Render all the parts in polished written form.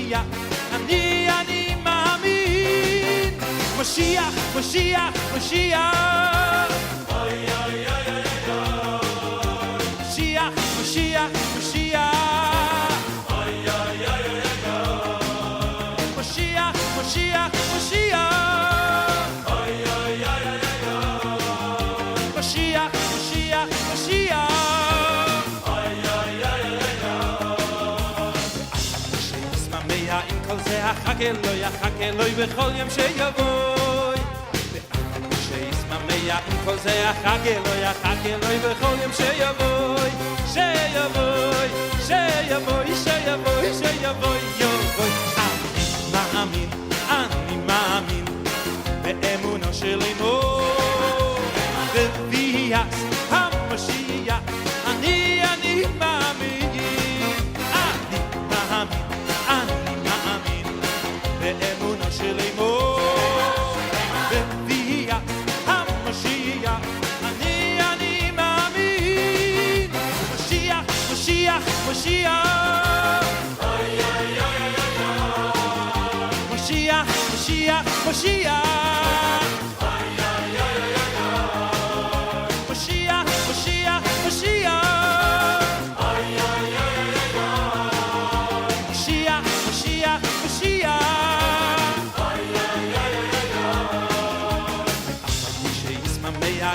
Mashiach, אני מאמין. משיח, משיח, משיח. אוי אוי אוי אוי אוי. משיח, משיח, משיח. אוי אוי אוי אוי אוי. משיח, משיח, משיח. אוי אוי אוי אוי אוי. משיח, משיח, משיח. יחכה אלוהי בכל יום שיבוא שישמח עם כל זה יחכה אלוהי בכל יום שיבוא אני מאמין באמונו של אמו בביאת המשיח אני מאמין באמונו של אמו בביאת המשיח אני מאמין משיח משיח משיח אוי אוי אוי אוי משיח משיח משיח אוי אוי אוי אוי משיח משיח משיח אוי אוי אוי אוי משיח משיח משיח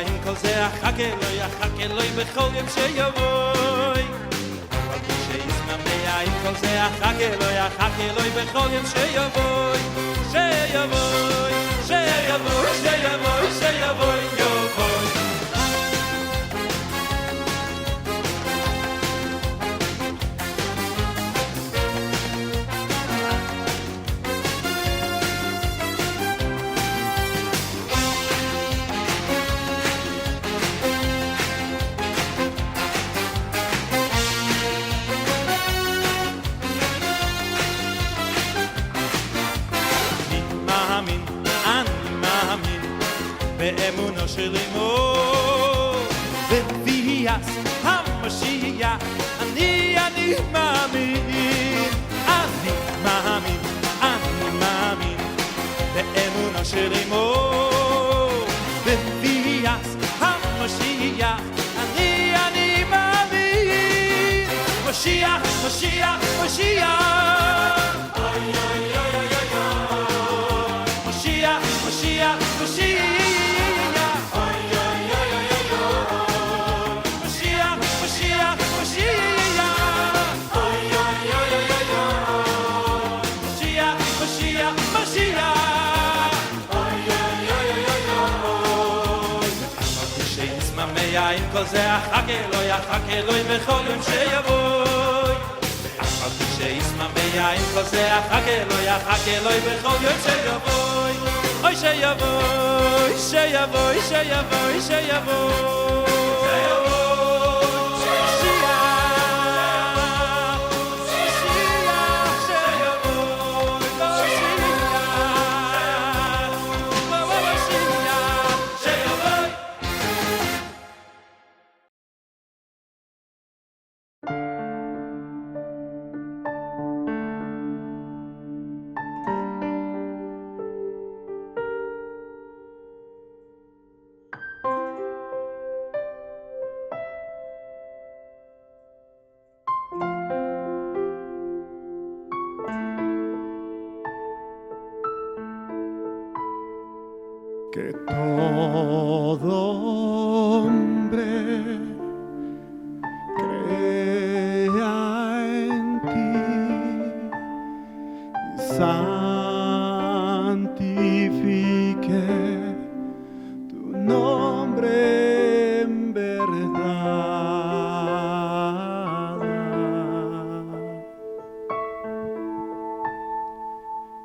עם כל זה יחכה אלוהי בכל יום שיבוא שישמח עם כל זה יחכה אלוהי בכל יום שיבוא באמונו של אמו בביאת המשיח אני מאמין באמונו של אמו בביאת המשיח אני מאמין משיח משיח משיח אוי אוי אוי אוי משיח משיח משיח עם כל זה יחכה אלוהי בכל יום שיבוא אמרתי שישמח עם כל זה יחכה אלוהי בכל יום שיבוא אוי שיבוא Que todo hombre crea en ti y santifique tu nombre en verdad.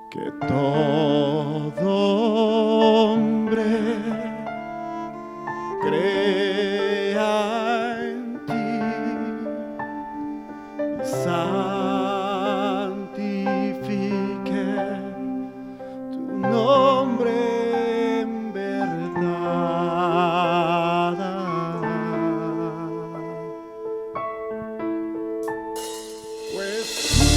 Que todo crea en ti y santifique tu nombre en verdad. Pues tú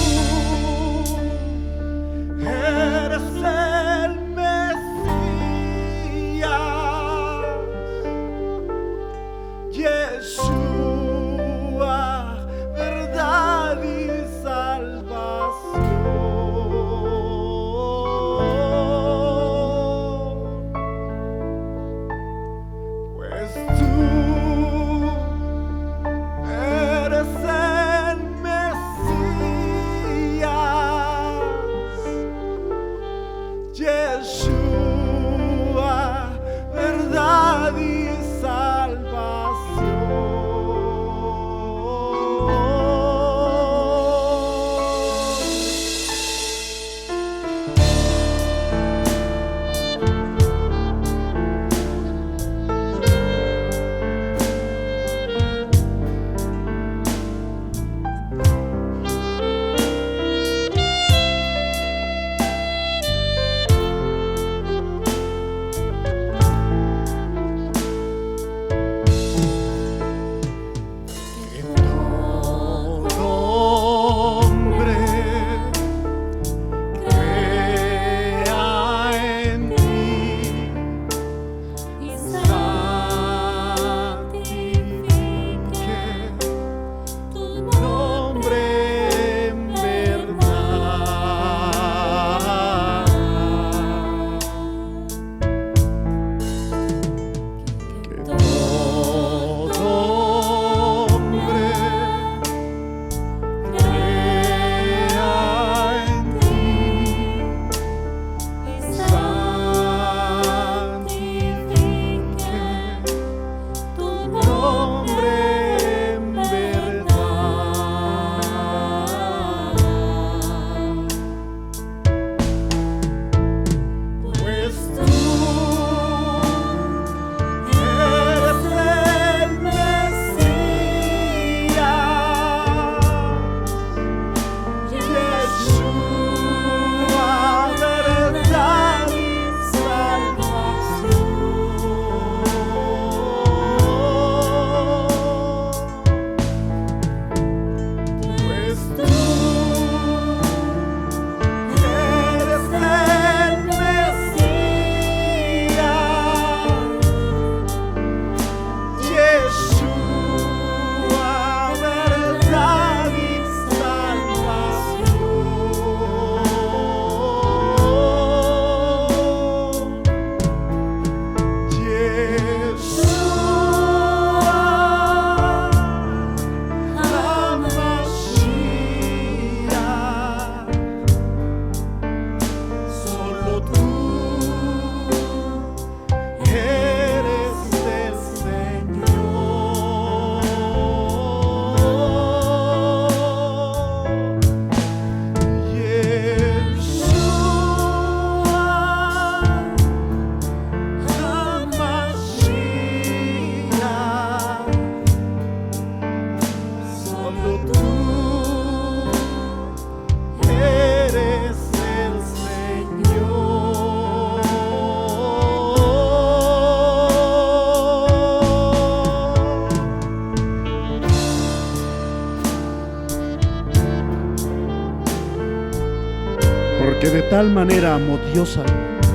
Porque de tal manera amó Dios al mundo,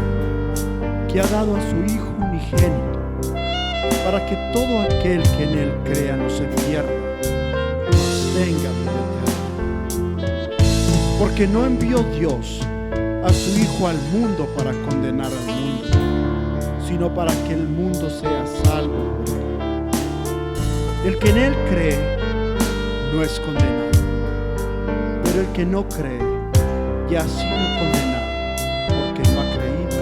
que ha dado a su Hijo unigénito, para que todo aquel que en Él crea no se pierda, mas tenga vida eterna. Porque no envió Dios a su Hijo al mundo para condenar al mundo, sino para que el mundo sea salvo por Él. El que en Él cree no es condenado, pero el que no cree ya ha sido condenado, porque no ha creído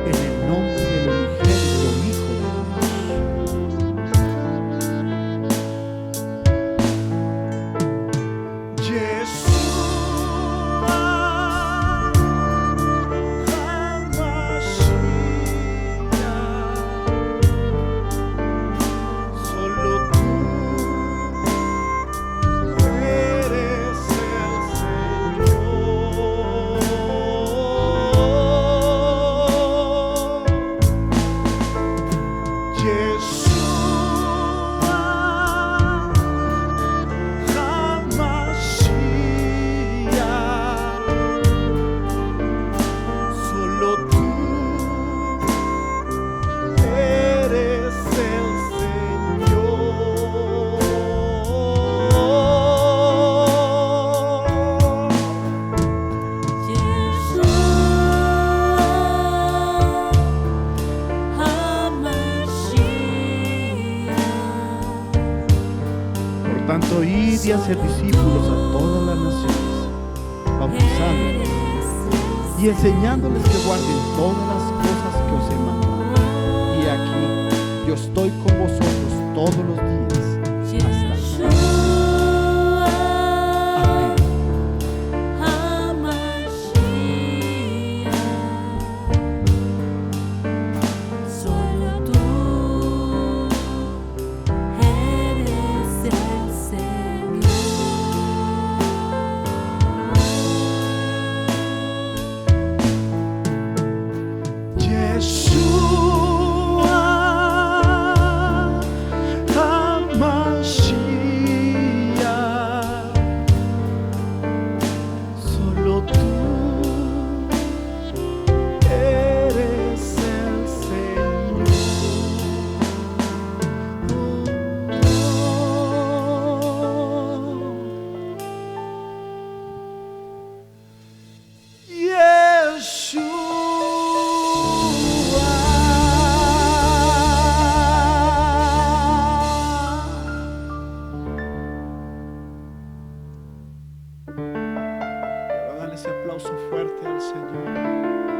en el nombre del unigénito Hijo de Dios. Yeshua HaMashiach, solo tú eres el Señor. Yeshua HaMashiach, solo tú eres el Por tanto, id y hacer discípulos a todas las naciones, bautizándolos y enseñándoles que guarden todas las cosas que os he mandado. Y aquí yo estoy con vosotros todos los días hasta el fin. Amén. Solo tú eres el Señor. Yeshua HaMashiach, solo tú eres el Señor. Dale ese aplauso fuerte al Señor.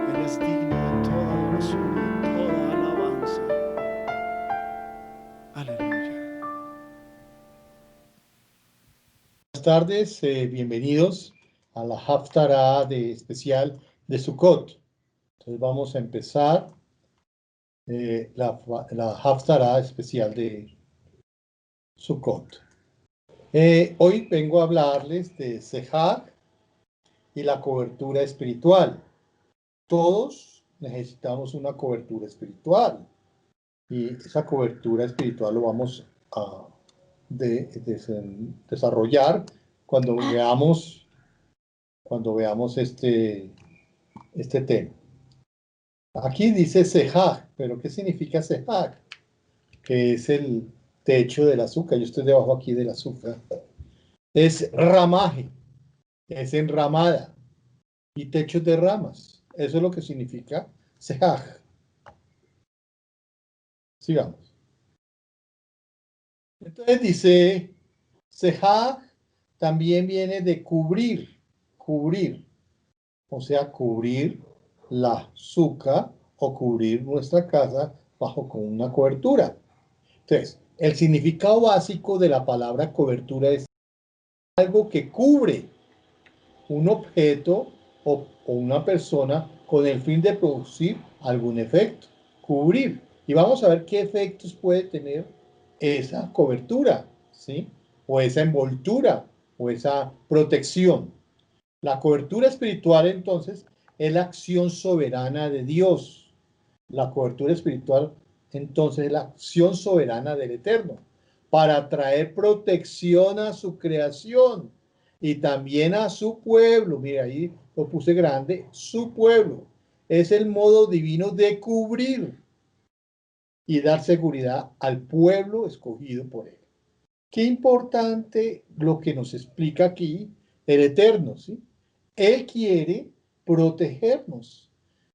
Él es digno de toda adoración y de toda alabanza. Aleluya. Buenas tardes, bienvenidos a la Haftarah especial de Sukkot. Entonces vamos a empezar la Haftarah especial de Sukkot. Hoy vengo a hablarles de Sehag y la cobertura espiritual. Todos necesitamos una cobertura espiritual y esa cobertura espiritual lo vamos a desarrollar cuando veamos este tema. Aquí dice Sehag, pero ¿qué significa Sehag? Que es el techo del azúcar. Yo estoy debajo aquí del azúcar. Es ramaje, es enramada y techos de ramas. Eso es lo que significa Sehag. Sigamos. Entonces dice, Sehag también viene de cubrir, o sea, cubrir la azúcar o cubrir nuestra casa bajo con una cobertura. Entonces, el significado básico de la palabra cobertura es algo que cubre un objeto o una persona con el fin de producir algún efecto. Cubrir. Y vamos a ver qué efectos puede tener esa cobertura, ¿sí? O esa envoltura, o esa protección. La cobertura espiritual, entonces, es la acción soberana de Dios. La cobertura espiritual, entonces, es la acción soberana del Eterno para traer protección a su creación y también a su pueblo. Mira, ahí lo puse grande, su pueblo. Es el modo divino de cubrir y dar seguridad al pueblo escogido por él. Qué importante lo que nos explica aquí el Eterno, ¿sí? Él quiere protegernos,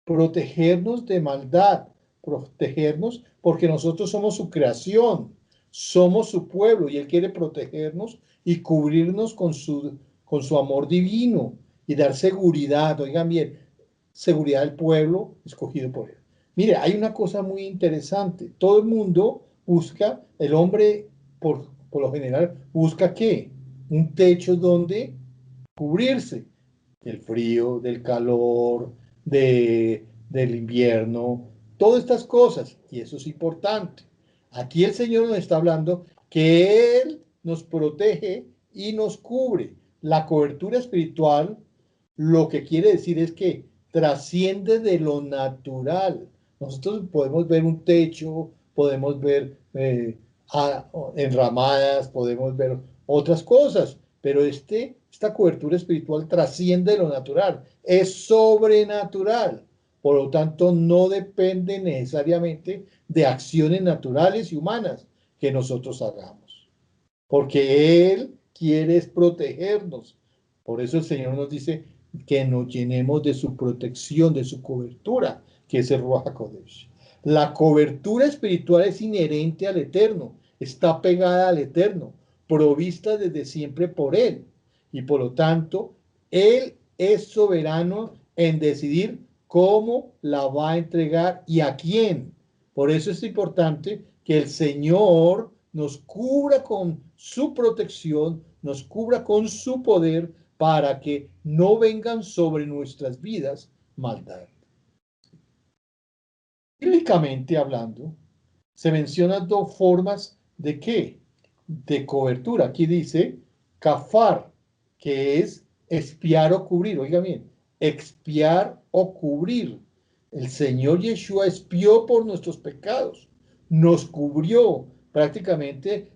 protegernos de maldad, protegernos porque nosotros somos su creación, somos su pueblo y Él quiere protegernos y cubrirnos con su amor divino y dar seguridad, oigan bien, seguridad al pueblo escogido por Él. Mire, hay una cosa muy interesante. Todo el mundo busca, el hombre por lo general busca ¿qué? Un techo donde cubrirse del frío, del calor, del invierno, todas estas cosas. Y eso es importante. Aquí el Señor nos está hablando que Él nos protege y nos cubre. La cobertura espiritual lo que quiere decir es que trasciende de lo natural. Nosotros podemos ver un techo, podemos ver enramadas, podemos ver otras cosas, pero esta cobertura espiritual trasciende lo natural, es sobrenatural. Por lo tanto, no depende necesariamente de acciones naturales y humanas que nosotros hagamos, porque Él quiere protegernos. Por eso el Señor nos dice que nos llenemos de su protección, de su cobertura, que es el Ruach HaKodesh. La cobertura espiritual es inherente al Eterno, está pegada al Eterno, provista desde siempre por Él. Y por lo tanto, Él es soberano en decidir cómo la va a entregar y a quién. Por eso es importante que el Señor nos cubra con su protección, nos cubra con su poder para que no vengan sobre nuestras vidas maldad. Bíblicamente hablando, se mencionan dos formas de ¿qué? De cobertura. Aquí dice kafar, que es expiar o cubrir. Oiga bien, expiar o cubrir. El Señor Yeshua expió por nuestros pecados, nos cubrió, prácticamente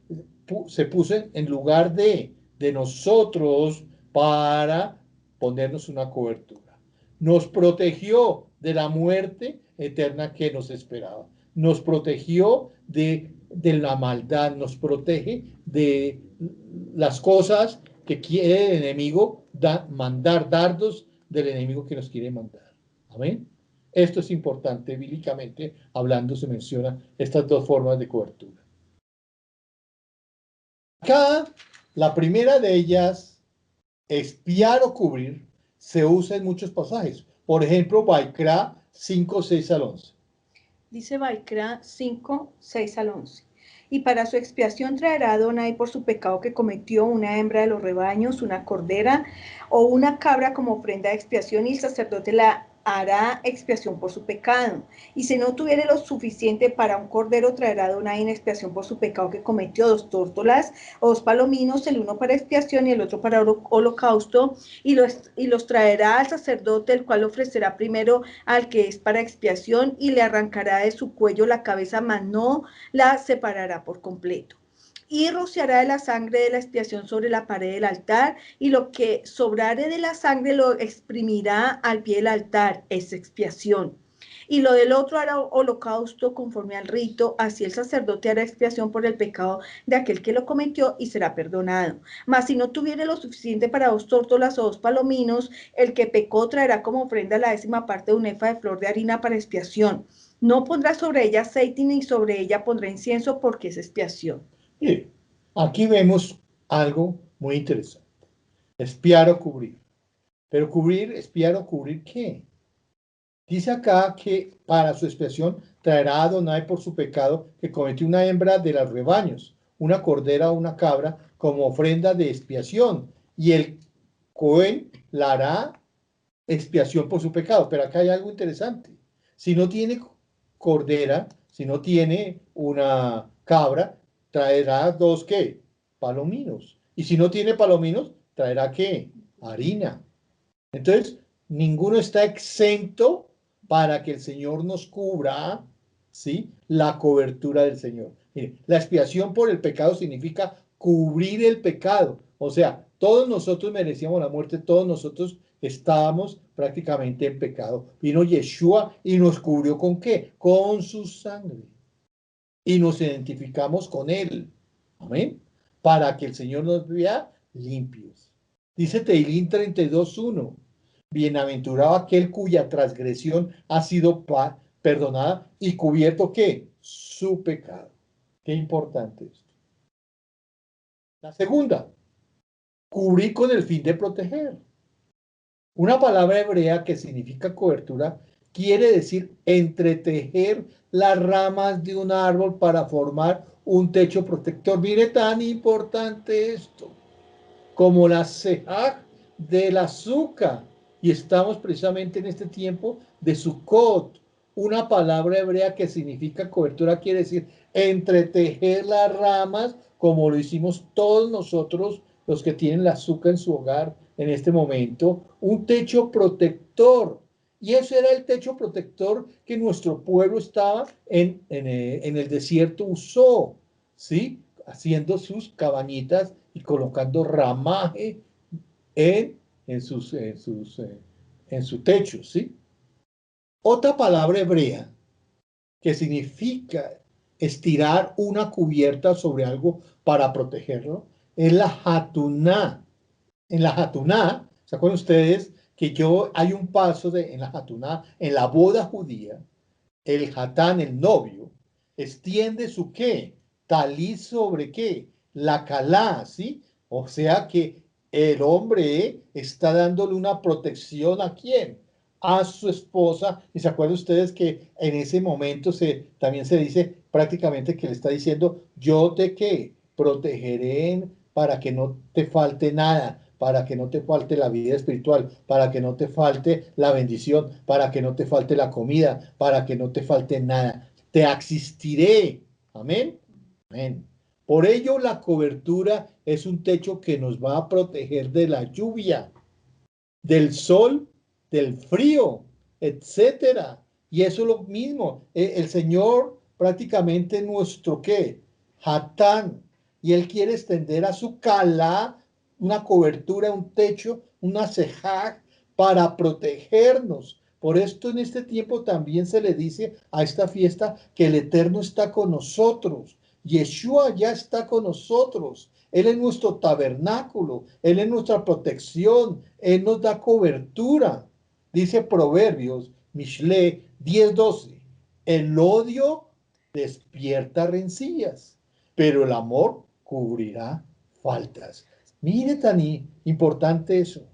se puso en lugar de nosotros para ponernos una cobertura. Nos protegió de la muerte eterna que nos esperaba. Nos protegió de la maldad, nos protege de las cosas que quiere el enemigo mandar, dardos del enemigo que nos quiere mandar. Amén. Esto es importante, bíblicamente hablando se menciona estas dos formas de cobertura. Acá, la primera de ellas, expiar o cubrir, se usa en muchos pasajes. Por ejemplo, Baikra 5, 6 al 11. Dice Baikra 5, 6 al 11. Y para su expiación traerá Adonai por su pecado que cometió una hembra de los rebaños, una cordera o una cabra como ofrenda de expiación, y el sacerdote la hará expiación por su pecado. Y si no tuviere lo suficiente para un cordero, traerá Adonai en expiación por su pecado que cometió 2 tórtolas o 2 palominos, el uno para expiación y el otro para holocausto, y los traerá al sacerdote, el cual ofrecerá primero al que es para expiación, y le arrancará de su cuello la cabeza, mas no la separará por completo. Y rociará de la sangre de la expiación sobre la pared del altar, y lo que sobrare de la sangre lo exprimirá al pie del altar, es expiación. Y lo del otro hará holocausto conforme al rito, así el sacerdote hará expiación por el pecado de aquel que lo cometió y será perdonado. Mas si no tuviere lo suficiente para 2 tórtolas o 2 palominos, el que pecó traerá como ofrenda la 10ª parte de un efa de flor de harina para expiación. No pondrá sobre ella aceite ni sobre ella pondrá incienso, porque es expiación. Mire, aquí vemos algo muy interesante. Expiar o cubrir. Pero cubrir, expiar o cubrir, ¿qué? Dice acá que para su expiación traerá a Adonai por su pecado que cometió una hembra de los rebaños, una cordera o una cabra como ofrenda de expiación, y el Cohen la hará expiación por su pecado. Pero acá hay algo interesante. Si no tiene cordera, si no tiene una cabra, traerá 2 ¿qué? Palominos. Y si no tiene palominos, traerá ¿qué? Harina. Entonces, ninguno está exento para que el Señor nos cubra, ¿sí? La cobertura del Señor. Mire, la expiación por el pecado significa cubrir el pecado. O sea, Todos nosotros merecíamos la muerte, todos nosotros estábamos prácticamente en pecado. Vino Yeshua y nos cubrió ¿con qué? Con su sangre. Y nos identificamos con él. Amén. Para que el Señor nos vea limpios. Dice Teilín 32:1. Bienaventurado aquel cuya transgresión ha sido perdonada y cubierto ¿qué? Su pecado. Qué importante esto. La segunda, cubrir con el fin de proteger. Una palabra hebrea que significa cobertura quiere decir entretejer las ramas de un árbol para formar un techo protector. Mire tan importante esto, como la sejaj del azúcar. Y estamos precisamente en este tiempo de Sukkot. Una palabra hebrea que significa cobertura quiere decir entretejer las ramas, como lo hicimos todos nosotros, los que tienen la azúcar en su hogar en este momento, un techo protector. Y ese era el techo protector que nuestro pueblo estaba en el desierto usó, ¿sí? Haciendo sus cabañitas y colocando ramaje en su techo, ¿sí? Otra palabra hebrea que significa estirar una cubierta sobre algo para protegerlo es la hatuná. En la hatuná, ¿se acuerdan ustedes que hay un paso en la hatuná, en la boda judía, el hatán, el novio, extiende su qué, talí sobre qué, la calá, ¿sí? O sea que el hombre está dándole una protección ¿a quién? A su esposa. Y se acuerdan ustedes que en ese momento también se dice prácticamente que le está diciendo, yo te ¿qué? Protegeré para que no te falte nada, para que no te falte la vida espiritual, para que no te falte la bendición, para que no te falte la comida, para que no te falte nada. Te asistiré. Amén. Amén. Por ello, la cobertura es un techo que nos va a proteger de la lluvia, del sol, del frío, etcétera. Y eso es lo mismo. El Señor prácticamente nuestro ¿qué? Hatán. Y Él quiere extender a su calá una cobertura, un techo, una sejaj para protegernos. Por esto en este tiempo también se le dice a esta fiesta que el Eterno está con nosotros. Yeshua ya está con nosotros. Él es nuestro tabernáculo. Él es nuestra protección. Él nos da cobertura. Dice Proverbios, Mishle 10:12. El odio despierta rencillas, pero el amor cubrirá faltas. Mire tan importante eso.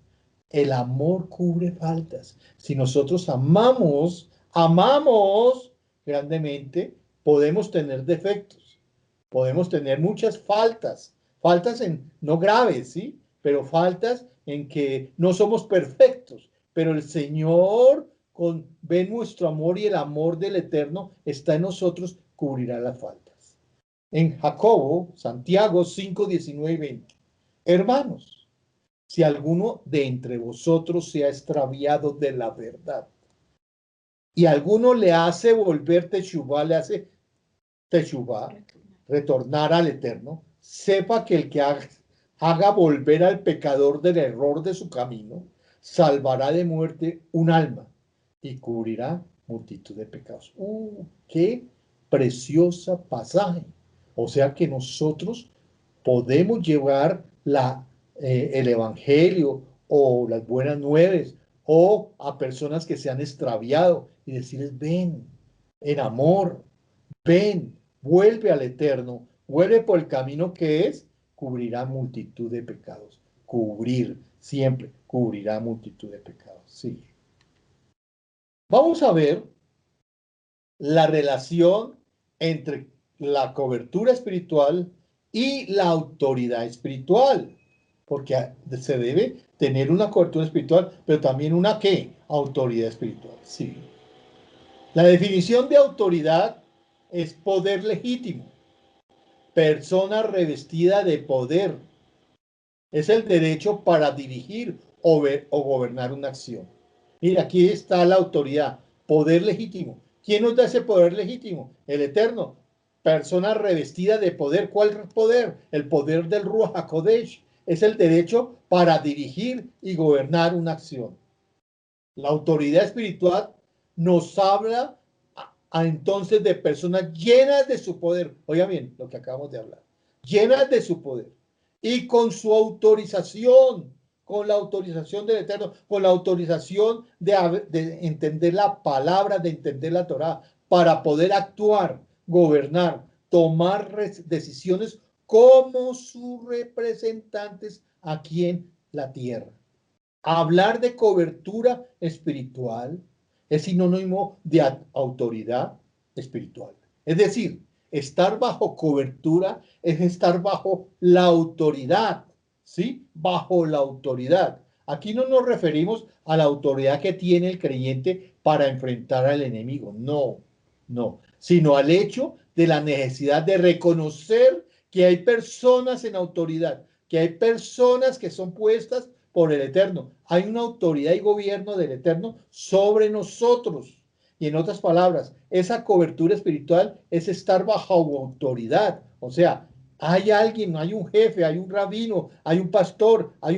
El amor cubre faltas. Si nosotros amamos grandemente, podemos tener defectos, podemos tener muchas faltas no graves, ¿sí? Pero faltas en que no somos perfectos. Pero el Señor, ve nuestro amor y el amor del Eterno está en nosotros, cubrirá las faltas. En Jacobo, Santiago 5, 19 y 20. Hermanos, si alguno de entre vosotros se ha extraviado de la verdad y alguno le hace volver teshuvá, retornar al Eterno, sepa que el que haga volver al pecador del error de su camino, salvará de muerte un alma y cubrirá multitud de pecados. ¡Qué preciosa pasaje! O sea que nosotros podemos llevar el evangelio o las buenas nuevas o a personas que se han extraviado y decirles, ven, en amor, ven, vuelve al Eterno, vuelve por el camino que es, cubrirá multitud de pecados. Cubrir, siempre cubrirá multitud de pecados. Sí. Vamos a ver la relación entre la cobertura espiritual y la autoridad espiritual, porque se debe tener una cobertura espiritual, pero también una ¿qué? Autoridad espiritual. Sí. La definición de autoridad es poder legítimo, persona revestida de poder. Es el derecho para dirigir o gobernar una acción. Mira, aquí está la autoridad, poder legítimo. ¿Quién nos da ese poder legítimo? El Eterno. Persona revestida de poder. ¿Cuál poder? El poder del Ruach HaKodesh, es el derecho para dirigir y gobernar una acción. La autoridad espiritual nos habla entonces de personas llenas de su poder. Oigan bien lo que acabamos de hablar. Llenas de su poder. Y con su autorización, con la autorización del Eterno, con la autorización de entender la palabra, de entender la Torá, para poder actuar, gobernar, tomar decisiones como sus representantes aquí en la tierra. Hablar de cobertura espiritual es sinónimo de autoridad espiritual. Es decir, estar bajo cobertura es estar bajo la autoridad, ¿sí? Bajo la autoridad. Aquí no nos referimos a la autoridad que tiene el creyente para enfrentar al enemigo, no, no, sino al hecho de la necesidad de reconocer que hay personas en autoridad, que hay personas que son puestas por el Eterno. Hay una autoridad y gobierno del Eterno sobre nosotros. Y en otras palabras, esa cobertura espiritual es estar bajo autoridad. O sea, hay alguien, hay un jefe, hay un rabino, hay un pastor, hay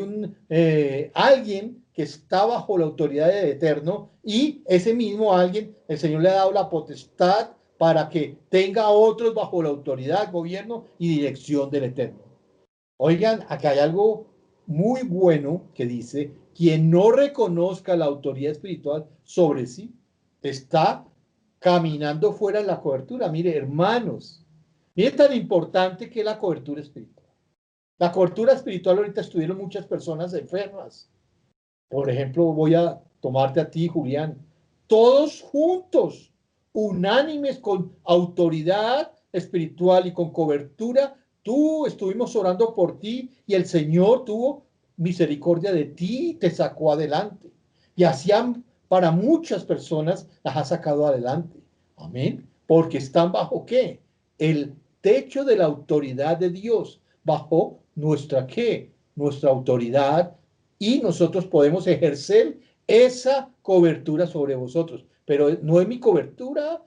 alguien que está bajo la autoridad del Eterno, y ese mismo alguien, el Señor le ha dado la potestad para que tenga a otros bajo la autoridad, gobierno y dirección del Eterno. Oigan, acá hay algo muy bueno que dice: quien no reconozca la autoridad espiritual sobre sí, está caminando fuera de la cobertura. Mire, hermanos, mire tan importante que es la cobertura espiritual. La cobertura espiritual, ahorita estuvieron muchas personas enfermas. Por ejemplo, voy a tomarte a ti, Julián. Todos juntos, unánimes, con autoridad espiritual y con cobertura, estuvimos orando por ti y el Señor tuvo misericordia de ti y te sacó adelante. Y así para muchas personas las ha sacado adelante. Amén. Porque están bajo ¿qué? El techo de la autoridad de Dios. Bajo nuestra ¿qué? Nuestra autoridad, y nosotros podemos ejercer esa cobertura sobre vosotros. Pero no es mi cobertura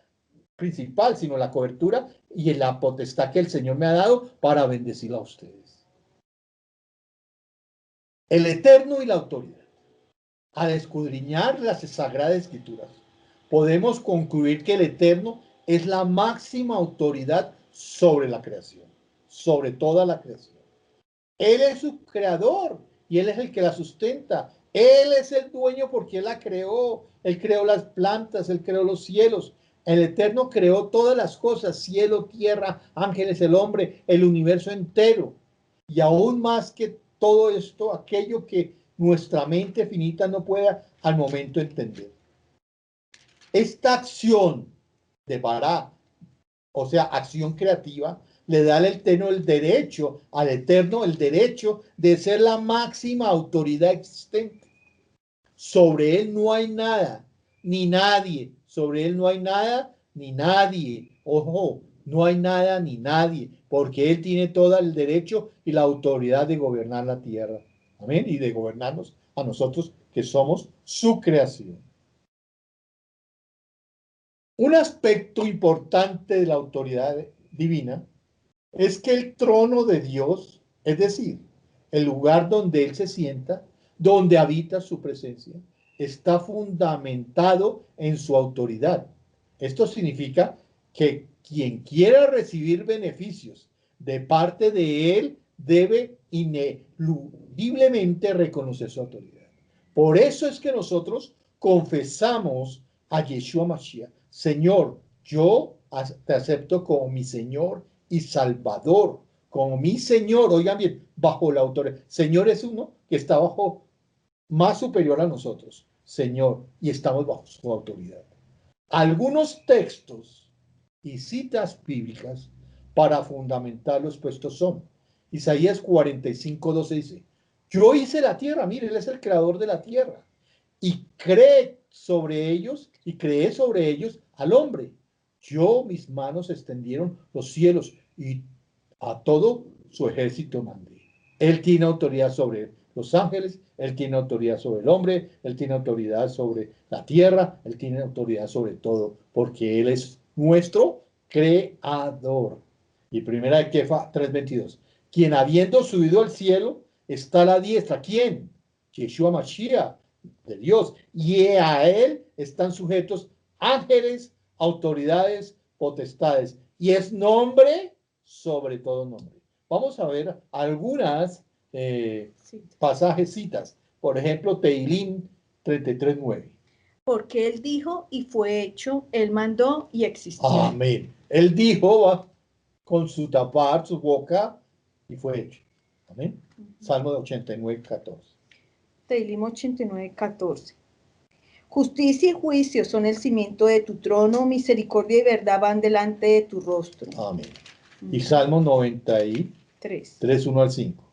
principal, sino la cobertura y la potestad que el Señor me ha dado para bendecir a ustedes. El Eterno y la autoridad. Al escudriñar las Sagradas Escrituras, podemos concluir que el Eterno es la máxima autoridad sobre la creación, sobre toda la creación. Él es su creador y Él es el que la sustenta. Él es el dueño porque Él la creó. Él creó las plantas, Él creó los cielos. El Eterno creó todas las cosas: cielo, tierra, ángeles, el hombre, el universo entero. Y aún más que todo esto, aquello que nuestra mente finita no pueda al momento entender. Esta acción de Bará, o sea, acción creativa, le da al Eterno el derecho de ser la máxima autoridad existente. Sobre Él no hay nada, ni nadie. Sobre Él no hay nada, ni nadie. Ojo, no hay nada ni nadie, porque Él tiene todo el derecho y la autoridad de gobernar la tierra. Amén. Y de gobernarnos a nosotros, que somos su creación. Un aspecto importante de la autoridad divina es que el trono de Dios, es decir, el lugar donde Él se sienta, donde habita su presencia, está fundamentado en su autoridad. Esto significa que quien quiera recibir beneficios de parte de Él debe ineludiblemente reconocer su autoridad. Por eso es que nosotros confesamos a Yeshua Mashiach: Señor, yo te acepto como mi Señor y Salvador, como mi Señor. Oigan bien, bajo la autoridad. Señor es uno que está bajo, más superior a nosotros, Señor, y estamos bajo su autoridad. Algunos textos y citas bíblicas para fundamentar los puestos son: Isaías 45:12 dice: yo hice la tierra. Mire, Él es el creador de la tierra, y creé sobre ellos al hombre. Yo, mis manos extendieron los cielos, y a todo su ejército mandé. Él tiene autoridad sobre los ángeles, Él tiene autoridad sobre el hombre, Él tiene autoridad sobre la tierra, Él tiene autoridad sobre todo, porque Él es nuestro creador. Y primera de Kefa 3:22: quien habiendo subido al cielo está a la diestra. ¿Quién? Yeshua Mashiach, de Dios. Y a él están sujetos ángeles, autoridades, potestades. Y es nombre sobre todo nombre. Vamos a ver algunas Sí. pasajes, citas. Por ejemplo, Teilín 33:9. Porque él dijo y fue hecho, él mandó y existió. Amén. Él dijo con su tapar, su boca, y fue hecho. Amén. Salmo 89:14. Teilim 89:14. Justicia y juicio son el cimiento de tu trono, misericordia y verdad van delante de tu rostro. Amén. Y Salmo 93, 3. 1 al 5.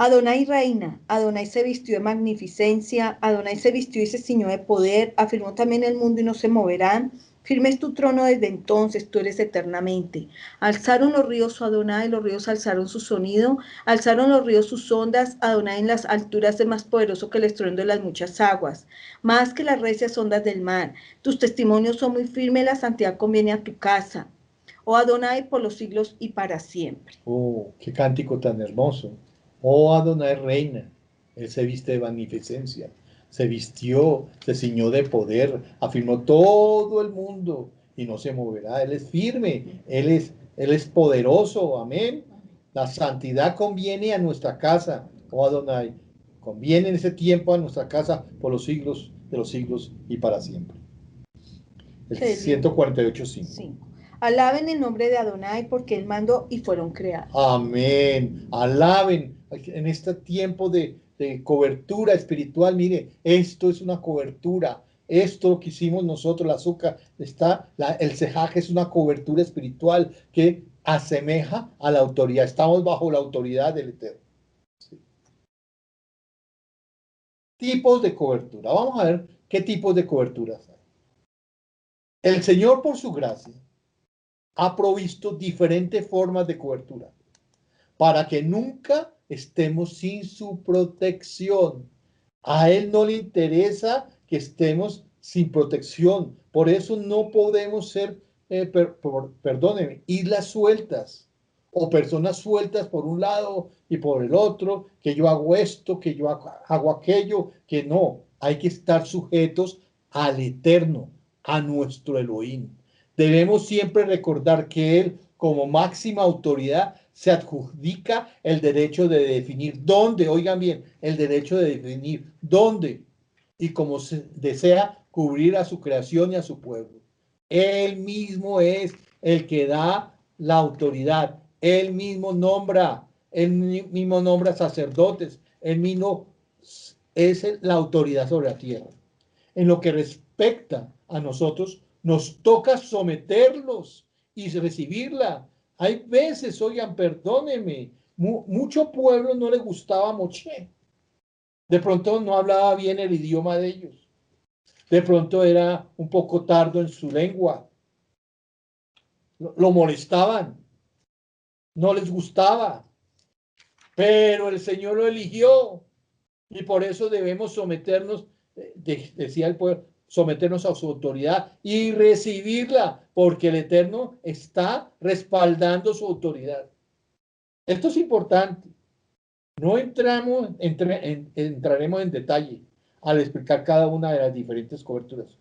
Adonai reina, Adonai se vistió de magnificencia, Adonai se vistió y se ciñó de poder, afirmó también el mundo y no se moverán. Firme es tu trono desde entonces, tú eres eternamente. Alzaron los ríos su Adonai, los ríos alzaron su sonido, alzaron los ríos sus ondas, Adonai en las alturas es más poderoso que el estruendo de las muchas aguas, más que las recias ondas del mar. Tus testimonios son muy firmes, la santidad conviene a tu casa. Oh Adonai, por los siglos y para siempre. Oh, qué cántico tan hermoso. Oh, Adonai reina. Él se viste de magnificencia. Se vistió, se ciñó de poder, afirmó todo el mundo y no se moverá. Él es firme, él es poderoso. Amén. La santidad conviene a nuestra casa, oh Adonai. Conviene en ese tiempo a nuestra casa por los siglos de los siglos y para siempre. El 148:5. 5. Alaben el nombre de Adonai porque él mandó y fueron creados. Amén. Alaben en este tiempo de cobertura espiritual. Mire, esto es una cobertura. Esto que hicimos nosotros, la azúcar, el cejaje es una cobertura espiritual que asemeja a la autoridad. Estamos bajo la autoridad del Eterno. Sí. Tipos de cobertura. Vamos a ver qué tipos de coberturas hay. El Señor, por su gracia, ha provisto diferentes formas de cobertura para que nunca estemos sin su protección. A Él no le interesa que estemos sin protección. Por eso no podemos ser, perdónenme, islas sueltas o personas sueltas por un lado y por el otro, que yo hago esto, que yo hago aquello, que no. Hay que estar sujetos al Eterno, a nuestro Elohim. Debemos siempre recordar que Él, como máxima autoridad, se adjudica el derecho de definir dónde, oigan bien, el derecho de definir dónde y cómo se desea cubrir a su creación y a su pueblo. Él mismo es el que da la autoridad, Él mismo nombra sacerdotes, Él mismo es la autoridad sobre la tierra. En lo que respecta a nosotros, nos toca someterlos y recibirla. Hay veces, oigan, perdónenme, mucho pueblo no le gustaba Moshe. De pronto no hablaba bien el idioma de ellos. De pronto era un poco tardo en su lengua. Lo molestaban. No les gustaba. Pero el Señor lo eligió. Y por eso debemos someternos, decía el pueblo, someternos a su autoridad y recibirla, porque el Eterno está respaldando su autoridad. Esto es importante. No entraremos en detalle al explicar cada una de las diferentes coberturas,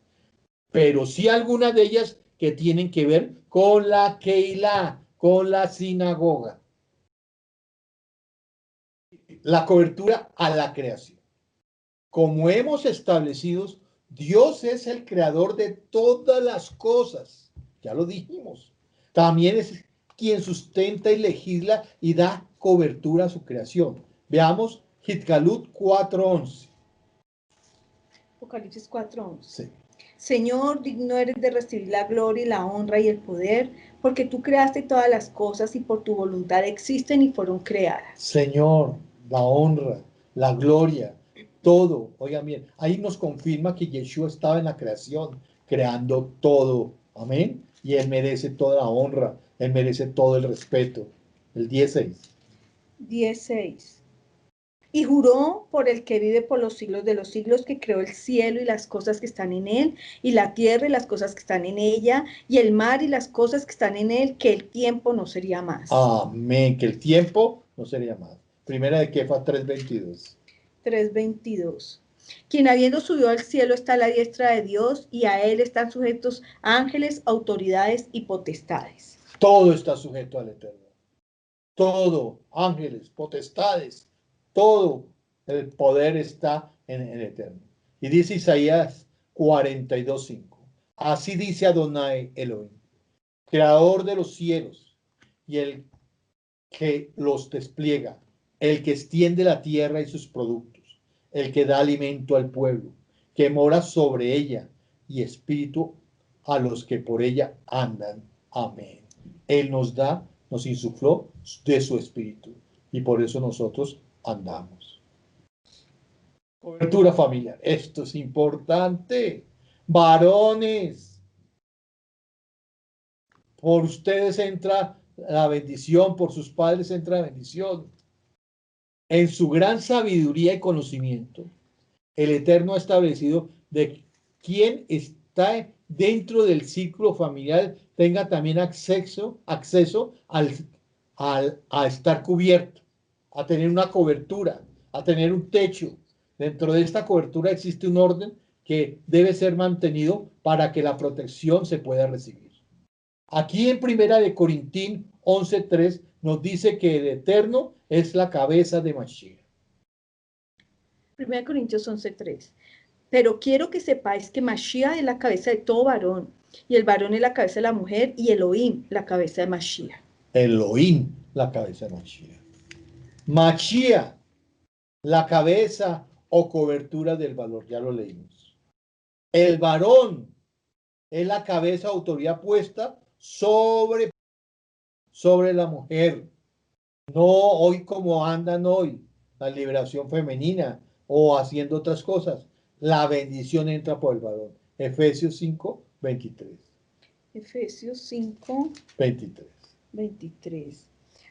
pero sí algunas de ellas que tienen que ver con la Keilah, con la sinagoga. La cobertura a la creación. Como hemos establecido, Dios es el creador de todas las cosas. Ya lo dijimos. También es quien sustenta y legisla y da cobertura a su creación. Veamos Hitgalut 4:11. Apocalipsis 4:11. Sí. Señor, digno eres de recibir la gloria y la honra y el poder, porque tú creaste todas las cosas y por tu voluntad existen y fueron creadas. Señor, la honra, la gloria, todo. Oigan bien, ahí nos confirma que Yeshua estaba en la creación, creando todo. Amén. Y Él merece toda la honra, Él merece todo el respeto. El 10:6. 10:6. Y juró por el que vive por los siglos de los siglos, que creó el cielo y las cosas que están en él, y la tierra y las cosas que están en ella, y el mar y las cosas que están en él, que el tiempo no sería más. Amén, que el tiempo no sería más. Primera de Kefa 3:22. 3:22. Quien habiendo subido al cielo está a la diestra de Dios y a él están sujetos ángeles, autoridades y potestades. Todo está sujeto al Eterno. Todo, ángeles, potestades, todo el poder está en el Eterno. Y dice Isaías 42:5. Así dice Adonai Elohim, creador de los cielos y el que los despliega, el que extiende la tierra y sus productos, el que da alimento al pueblo, que mora sobre ella y espíritu a los que por ella andan. Amén. Él nos da, nos insufló de su espíritu y por eso nosotros andamos. Cobertura familiar. Esto es importante. Varones, por ustedes entra la bendición, por sus padres entra la bendición. En su gran sabiduría y conocimiento, el Eterno ha establecido de quien está dentro del ciclo familiar tenga también acceso a estar cubierto, a tener una cobertura, a tener un techo. Dentro de esta cobertura existe un orden que debe ser mantenido para que la protección se pueda recibir. Aquí en Primera de Corintios 11:3 nos dice que el Eterno es la cabeza de Mashiach. 1 Corintios 11:3. Pero quiero que sepáis que Mashiach es la cabeza de todo varón, y el varón es la cabeza de la mujer, y Elohim la cabeza de Mashiach. Elohim, la cabeza de Mashiach. Mashiach, la cabeza o cobertura del valor, ya lo leímos. El varón es la cabeza, autoridad puesta sobre la mujer. No hoy como andan hoy, la liberación femenina o haciendo otras cosas. La bendición entra por el varón. Efesios 5:23. Efesios 5, 23. 23.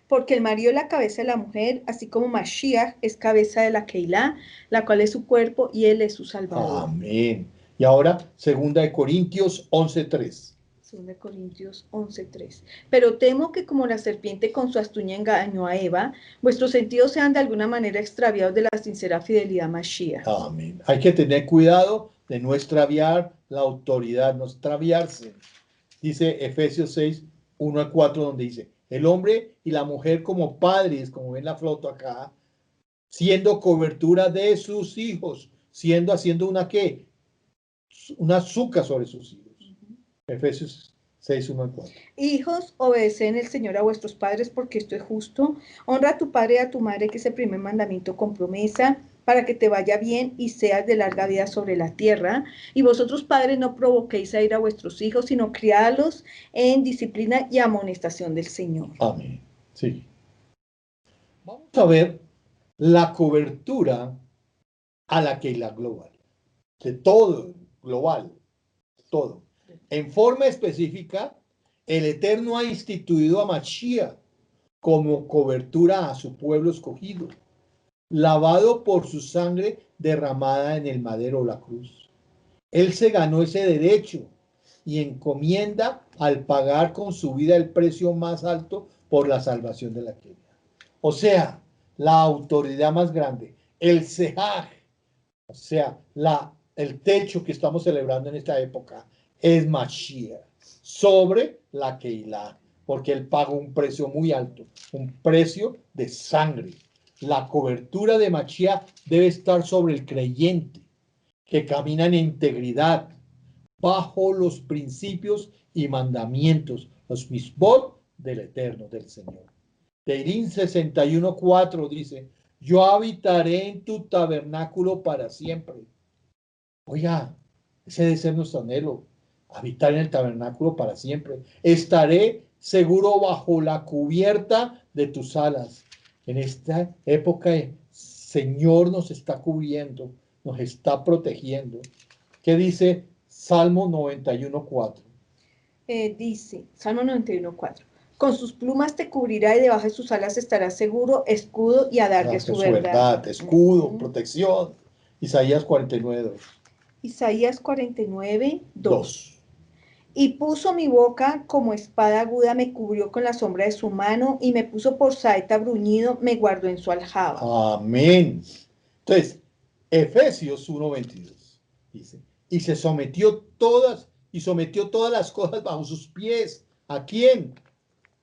Porque el marido es la cabeza de la mujer, así como Mashiach es cabeza de la Keilah, la cual es su cuerpo y él es su salvador. Amén. Y ahora, 2 Corintios 11:3. 2 Corintios 11:3. Pero temo que como la serpiente con su astucia engañó a Eva, vuestros sentidos sean de alguna manera extraviados de la sincera fidelidad a Mashiach. Amén. Hay que tener cuidado de no extraviar la autoridad, no extraviarse. Dice Efesios 6:1-4, donde dice, el hombre y la mujer como padres, como ven la foto acá, siendo cobertura de sus hijos, haciendo una ¿qué? Una azúcar sobre sus hijos. Efesios 6:1-4. Hijos, obedeced en el Señor a vuestros padres, porque esto es justo. Honra a tu padre y a tu madre, que es el primer mandamiento con promesa, para que te vaya bien y seas de larga vida sobre la tierra. Y vosotros, padres, no provoquéis a ir a vuestros hijos, sino criadlos en disciplina y amonestación del Señor. Amén. Sí. Vamos a ver la cobertura a la Keilah global. De todo, global, todo. En forma específica, el Eterno ha instituido a Mashiach como cobertura a su pueblo escogido, lavado por su sangre derramada en el madero o la cruz. Él se ganó ese derecho y encomienda al pagar con su vida el precio más alto por la salvación de la Keilah. O sea, la autoridad más grande, el Sehaj, o sea, el techo que estamos celebrando en esta época, es Mashiach sobre la Keilah, porque él paga un precio muy alto, un precio de sangre. La cobertura de Mashiach debe estar sobre el creyente que camina en integridad bajo los principios y mandamientos, los misbot del Eterno, del Señor. Teirín 61:4 dice, yo habitaré en tu tabernáculo para siempre. Oiga, ese debe ser nuestro anhelo, habitar en el tabernáculo para siempre. Estaré seguro bajo la cubierta de tus alas. En esta época, el Señor nos está cubriendo, nos está protegiendo. ¿Qué dice Salmo 91:4? Dice, Salmo 91:4. Con sus plumas te cubrirá y debajo de sus alas estarás seguro, escudo y adarga su verdad. Escudo, protección. Isaías 49:2. Isaías 49:2. Y puso mi boca como espada aguda, me cubrió con la sombra de su mano, y me puso por saeta bruñido, me guardó en su aljaba. Amén. Entonces, Efesios 1:22 dice, y sometió todas las cosas bajo sus pies. ¿A quién?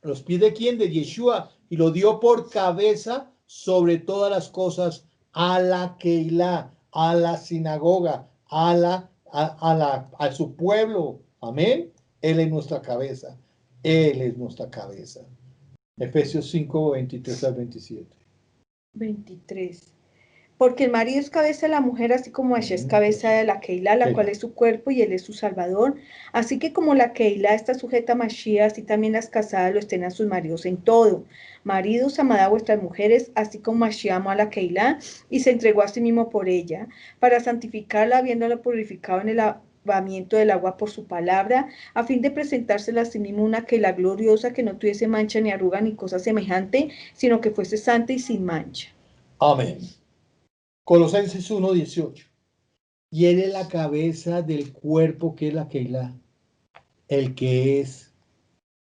¿Los pies de quién? De Yeshua. Y lo dio por cabeza sobre todas las cosas a la Keilah, a la sinagoga, a su pueblo. Amén. Él es nuestra cabeza. Él es nuestra cabeza. Efesios 5:23-27. 23. Porque el marido es cabeza de la mujer, así como ella es cabeza de la Keilah, la cual es su cuerpo y él es su salvador. Así que como la Keilah está sujeta a Mashiach, así también las casadas lo estén a sus maridos en todo. Maridos, amad a vuestras mujeres, así como Mashiach amó a la Keilah y se entregó a sí mismo por ella, para santificarla, habiéndola purificado en el lavamiento del agua por su palabra, a fin de presentársela a sí mismo una Keilah gloriosa, que no tuviese mancha ni arruga ni cosa semejante, sino que fuese santa y sin mancha. Amén. Colosenses 1:18. Y él es la cabeza del cuerpo que es la Keilah, el que es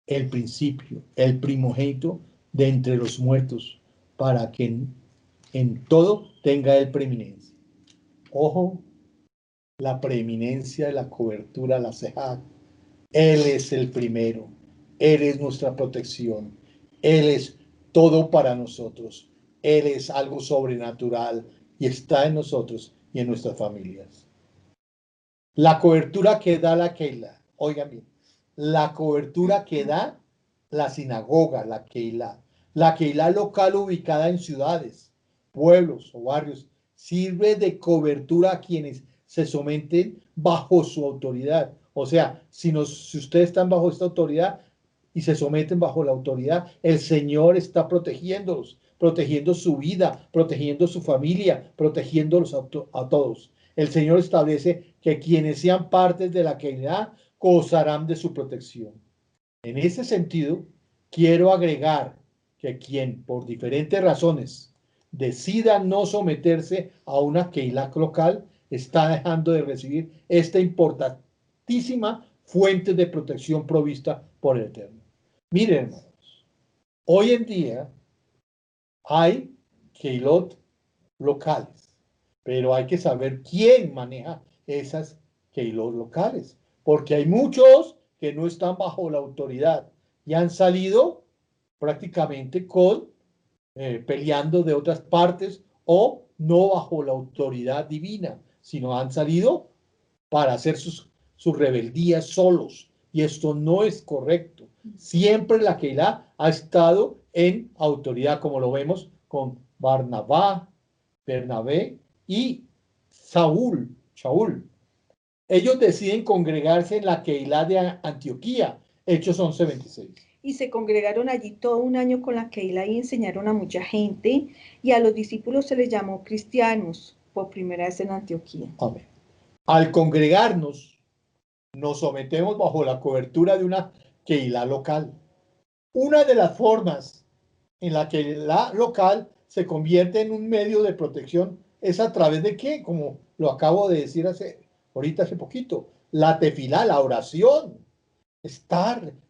el principio, el primogénito de entre los muertos, para que en todo tenga él preeminencia. Ojo, la preeminencia de la cobertura, la ceja. Él es el primero, Él es nuestra protección, Él es todo para nosotros, Él es algo sobrenatural y está en nosotros y en nuestras familias. La cobertura que da la Keilah, oigan bien, la cobertura que da la sinagoga, la Keilah local ubicada en ciudades, pueblos o barrios, sirve de cobertura a quienes se someten bajo su autoridad. O sea, si ustedes están bajo esta autoridad y se someten bajo la autoridad, el Señor está protegiéndolos, protegiendo su vida, protegiendo su familia, protegiéndolos a todos. El Señor establece que quienes sean partes de la Keilah gozarán de su protección. En ese sentido, quiero agregar que quien por diferentes razones decida no someterse a una Keilah local, está dejando de recibir esta importantísima fuente de protección provista por el Eterno. Miren, hermanos, hoy en día hay Keilot locales, pero hay que saber quién maneja esas Keilot locales, porque hay muchos que no están bajo la autoridad y han salido prácticamente peleando de otras partes o no bajo la autoridad divina, sino han salido para hacer sus rebeldías solos. Y esto no es correcto. Siempre la Keilah ha estado en autoridad, como lo vemos con Bernabé y Saúl. Ellos deciden congregarse en la Keilah de Antioquía, Hechos 11:26. Y se congregaron allí todo un año con la Keilah y enseñaron a mucha gente, y a los discípulos se les llamó cristianos por primera vez en Antioquía. Amén. Al congregarnos, nos sometemos bajo la cobertura de una Keilah local. Una de las formas en la que la local se convierte en un medio de protección es a través de qué, como lo acabo de decir hace poquito, la tefilá, la oración.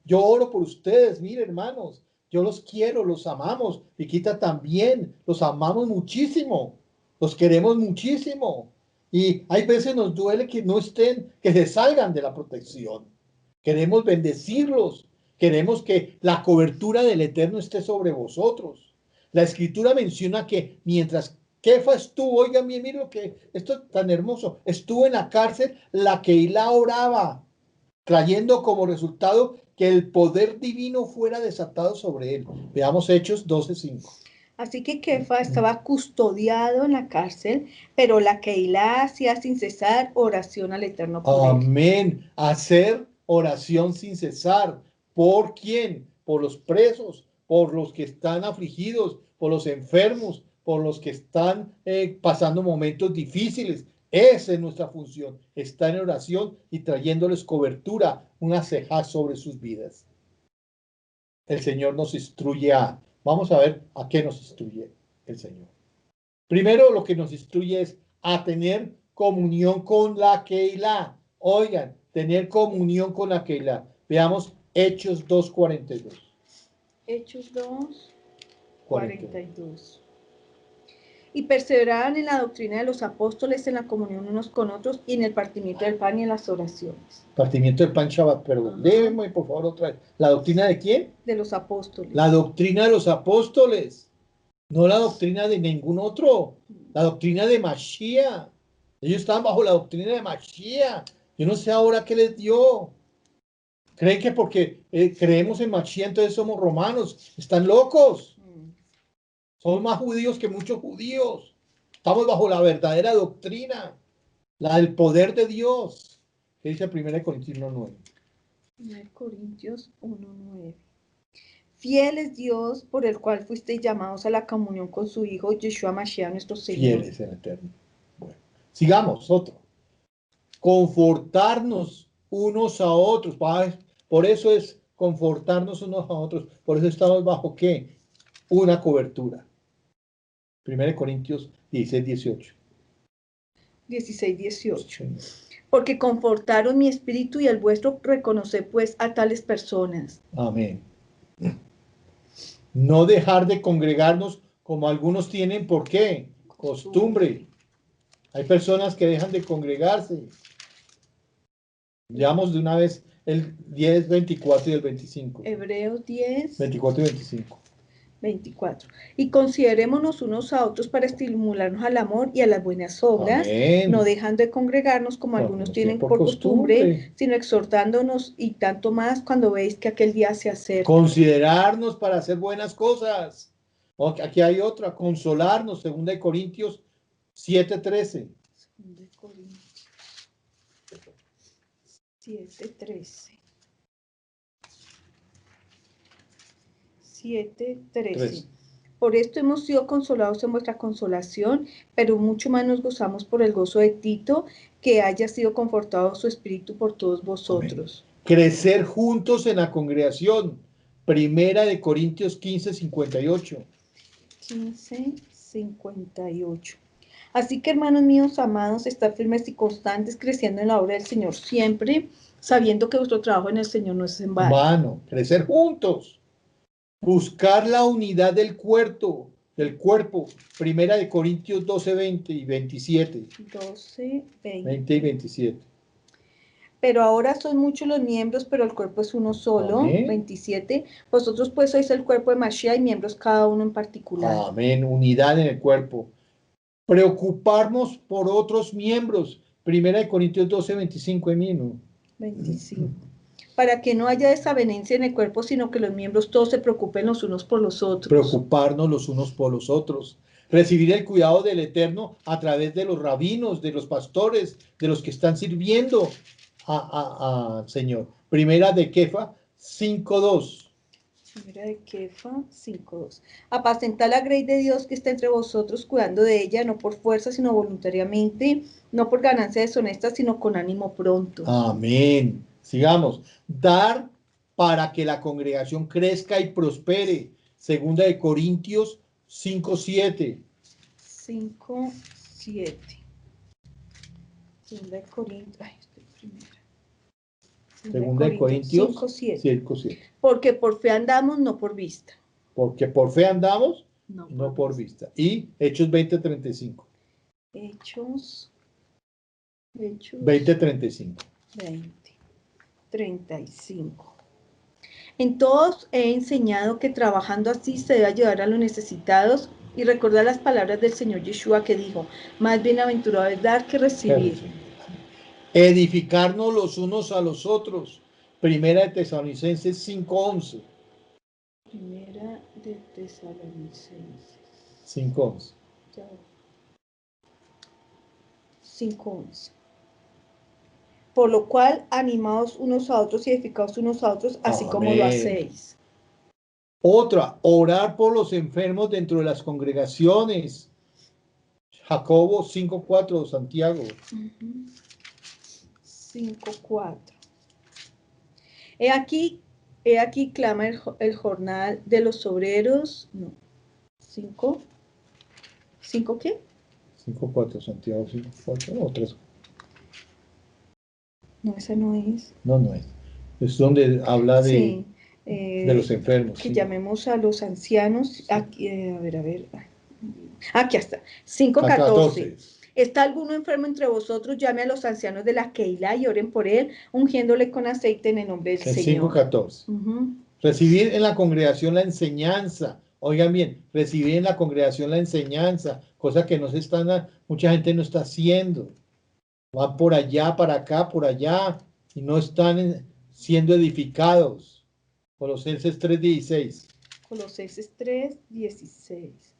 Yo oro por ustedes, miren, hermanos, yo los quiero, los amamos, Viquita también, los amamos muchísimo, los queremos muchísimo. Y hay veces nos duele que no estén, que se salgan de la protección. Queremos bendecirlos, queremos que la cobertura del Eterno esté sobre vosotros. La Escritura menciona que mientras Kefa estuvo, oigan bien, miren esto es tan hermoso, estuvo en la cárcel, la Keilah oraba, trayendo como resultado que el poder divino fuera desatado sobre él. Veamos Hechos 12:5. Así que Kefa estaba custodiado en la cárcel, pero la Keilah hacía sin cesar oración al Eterno por él. Amén. Hacer oración sin cesar. ¿Por quién? Por los presos, por los que están afligidos, por los enfermos, por los que están pasando momentos difíciles. Esa es nuestra función, estar en oración y trayéndoles cobertura, una ceja sobre sus vidas. El Señor nos instruye vamos a ver a qué nos instruye el Señor. Primero, lo que nos instruye es a tener comunión con la Keilah. Oigan, tener comunión con aquella. Veamos Hechos 2:42. Hechos 2, 42. 42. Y perseveraban en la doctrina de los apóstoles, en la comunión unos con otros, y en el partimiento del pan y en las oraciones. Partimiento del pan Shabbat, perdón. Ajá. Léeme, por favor, otra vez. ¿La doctrina de quién? De los apóstoles. La doctrina de los apóstoles. No la doctrina de ningún otro. La doctrina de Mashiach. Ellos estaban bajo la doctrina de Mashiach. Yo no sé ahora qué les dio. Creen que porque creemos en Mashiach, entonces somos romanos. Están locos. Somos más judíos que muchos judíos. Estamos bajo la verdadera doctrina, la del poder de Dios. ¿Qué dice 1 Corintios 1:9? 1 Corintios 1:9. Fiel es Dios, por el cual fuisteis llamados a la comunión con su Hijo, Yeshua Mashiach, nuestro Señor. Fieles en eterno. Bueno, sigamos, otro. Confortarnos unos a otros. Por eso es confortarnos unos a otros. Por eso estamos bajo ¿qué? Una cobertura. 1 Corintios 16:18. 16:18. Porque confortaron mi espíritu y el vuestro, reconocer pues a tales personas. Amén. No dejar de congregarnos como algunos tienen, ¿por qué? Costumbre. Hay personas que dejan de congregarse. Veamos de una vez el 10, 24 y el 25. Hebreos 10, 24 y 25. 24. Y considerémonos unos a otros para estimularnos al amor y a las buenas obras, Amén. no dejando de congregarnos como No, algunos no tienen por por costumbre, costumbre. sino exhortándonos, y tanto más cuando veis que aquel día se acerca. Considerarnos para hacer buenas cosas. Aquí hay otra, consolarnos, 2 Corintios 7:13. 2 Corintios 7:13. 7:13. Por esto hemos sido consolados en vuestra consolación, pero mucho más nos gozamos por el gozo de Tito, que haya sido confortado su espíritu por todos vosotros. Amén. Crecer juntos en la congregación. 1 Corintios 15:58. 15:58. Así que, hermanos míos amados, estad firmes y constantes, creciendo en la obra del Señor siempre, sabiendo que vuestro trabajo en el Señor no es en vano. Vano, crecer juntos. Buscar la unidad del cuerpo. 1 Corintios 12:20 y 27. 12, 20 y 27. Pero ahora son muchos los miembros, pero el cuerpo es uno solo. Amén. 27. Vosotros pues sois el cuerpo de Mashiach y miembros cada uno en particular. Amén. Unidad en el cuerpo. Preocuparnos por otros miembros. 1 Corintios 12:25 en mí, ¿no? 25. Para que no haya desavenencia en el cuerpo, sino que los miembros todos se preocupen los unos por los otros. Preocuparnos los unos por los otros. Recibir el cuidado del Eterno a través de los rabinos, de los pastores, de los que están sirviendo al Señor. Primera de Kefa 5:2. Primera de Kefa 5:2. Apacentad la grey de Dios que está entre vosotros, cuidando de ella, no por fuerza, sino voluntariamente, no por ganancia deshonesta, sino con ánimo pronto. Amén. Sigamos. Dar para que la congregación crezca y prospere. 2 Corintios 5:7. 5:7. Segunda de Corintios. Ay, estoy primera. Segunda de Corintios 5:7. 5:7. Porque por fe andamos, no por vista. Porque por fe andamos, No no por vista. Y Hechos 20:35. Hechos 20:35. 20:35. En todos he enseñado que trabajando así se debe ayudar a los necesitados, y recordar las palabras del Señor Yeshua que dijo: más bienaventurado es dar que recibir. Edificarnos los unos a los otros. Primera de Tesalonicenses 5:11. Primera de Tesalonicenses 5:11. 5:11. Por lo cual, animaos unos a otros y edificaos unos a otros, así como lo hacéis. Otra, orar por los enfermos dentro de las congregaciones. Jacobo 5:4, Santiago. 5:4. He aquí clama el jornal de los obreros. No. 5. ¿5 qué? 5:4, Santiago 5:4 o 3. No, esa no es. No, no es. Es donde habla Sí. de los enfermos. Que ¿sí? llamemos a los ancianos. Aquí, a ver. Aquí está. La 5:14. 14. ¿Está alguno enfermo entre vosotros? Llame a los ancianos de la Keilah y oren por él, ungiéndole con aceite en el nombre del El Señor. 5:14. Ujú. Recibir en la congregación la enseñanza. Oigan bien, recibir en la congregación la enseñanza, cosa que no se están, mucha gente no está haciendo. Van por allá, para acá, por allá, y no están siendo edificados. Colosenses 3:16. Colosenses 3:16.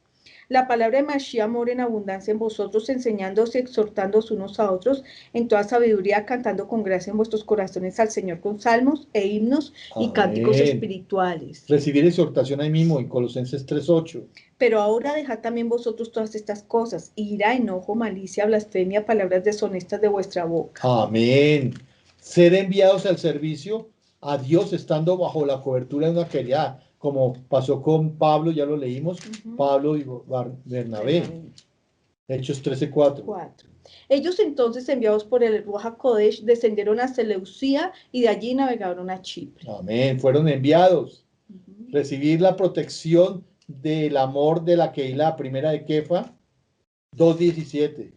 La palabra de Mashiach mora en abundancia en vosotros, enseñándoos y exhortándoos unos a otros en toda sabiduría, cantando con gracia en vuestros corazones al Señor con salmos e himnos y cánticos Amén. espirituales. Recibir exhortación ahí mismo en Colosenses 3:8. Pero ahora dejad también vosotros todas estas cosas: ira, enojo, malicia, blasfemia, palabras deshonestas de vuestra boca. Amén. Ser enviados al servicio a Dios estando bajo la cobertura de una querida, como pasó con Pablo, ya lo leímos, Ujú. Pablo y Bernabé. Hechos 13:4. 4. Ellos entonces, enviados por el Ruach HaKodesh, descendieron a Seleucía y de allí navegaron a Chipre. Amén. Fueron enviados. Ujú. Recibir la protección del amor de la Keilah, primera de Kefa, 2:17.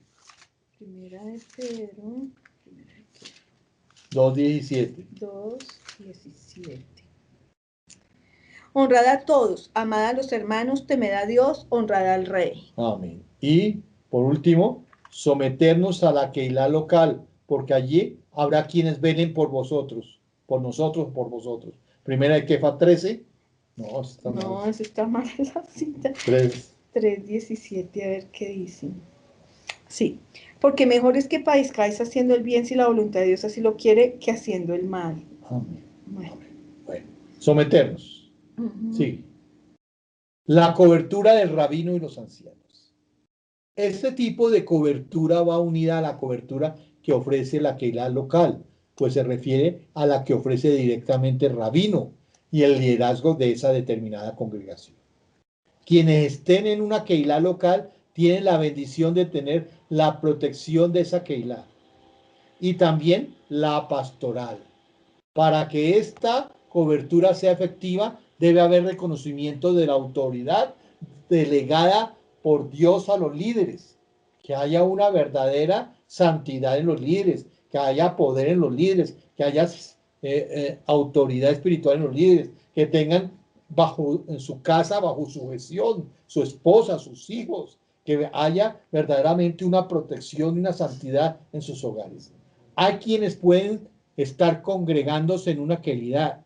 Primera de Pedro, 2:17. 2:17. Honrad a todos, amad a los hermanos, temed a Dios, honrad al rey. Amén. Y por último, someternos a la Keilah local, porque allí habrá quienes velen por vosotros, por nosotros, por vosotros. Primera de Kefa 13. No, está No, mal. eso está mal esa cita. 3:17, a ver qué dice. Sí, porque mejor es que padezcáis haciendo el bien si la voluntad de Dios así lo quiere, que haciendo el mal. Amén. Bueno. Bueno, someternos. Ujú. Sí. La cobertura del rabino y los ancianos. Este tipo de cobertura va unida a la cobertura que ofrece la Keilah local, pues se refiere a la que ofrece directamente el rabino y el liderazgo de esa determinada congregación. Quienes estén en una Keilah local tienen la bendición de tener la protección de esa Keilah y también la pastoral. Para que esta cobertura sea efectiva, debe haber reconocimiento de la autoridad delegada por Dios a los líderes, que haya una verdadera santidad en los líderes, que haya poder en los líderes, que haya autoridad espiritual en los líderes, que tengan en su casa, bajo su gestión, su esposa, sus hijos, que haya verdaderamente una protección y una santidad en sus hogares. Hay quienes pueden estar congregándose en una Keilah,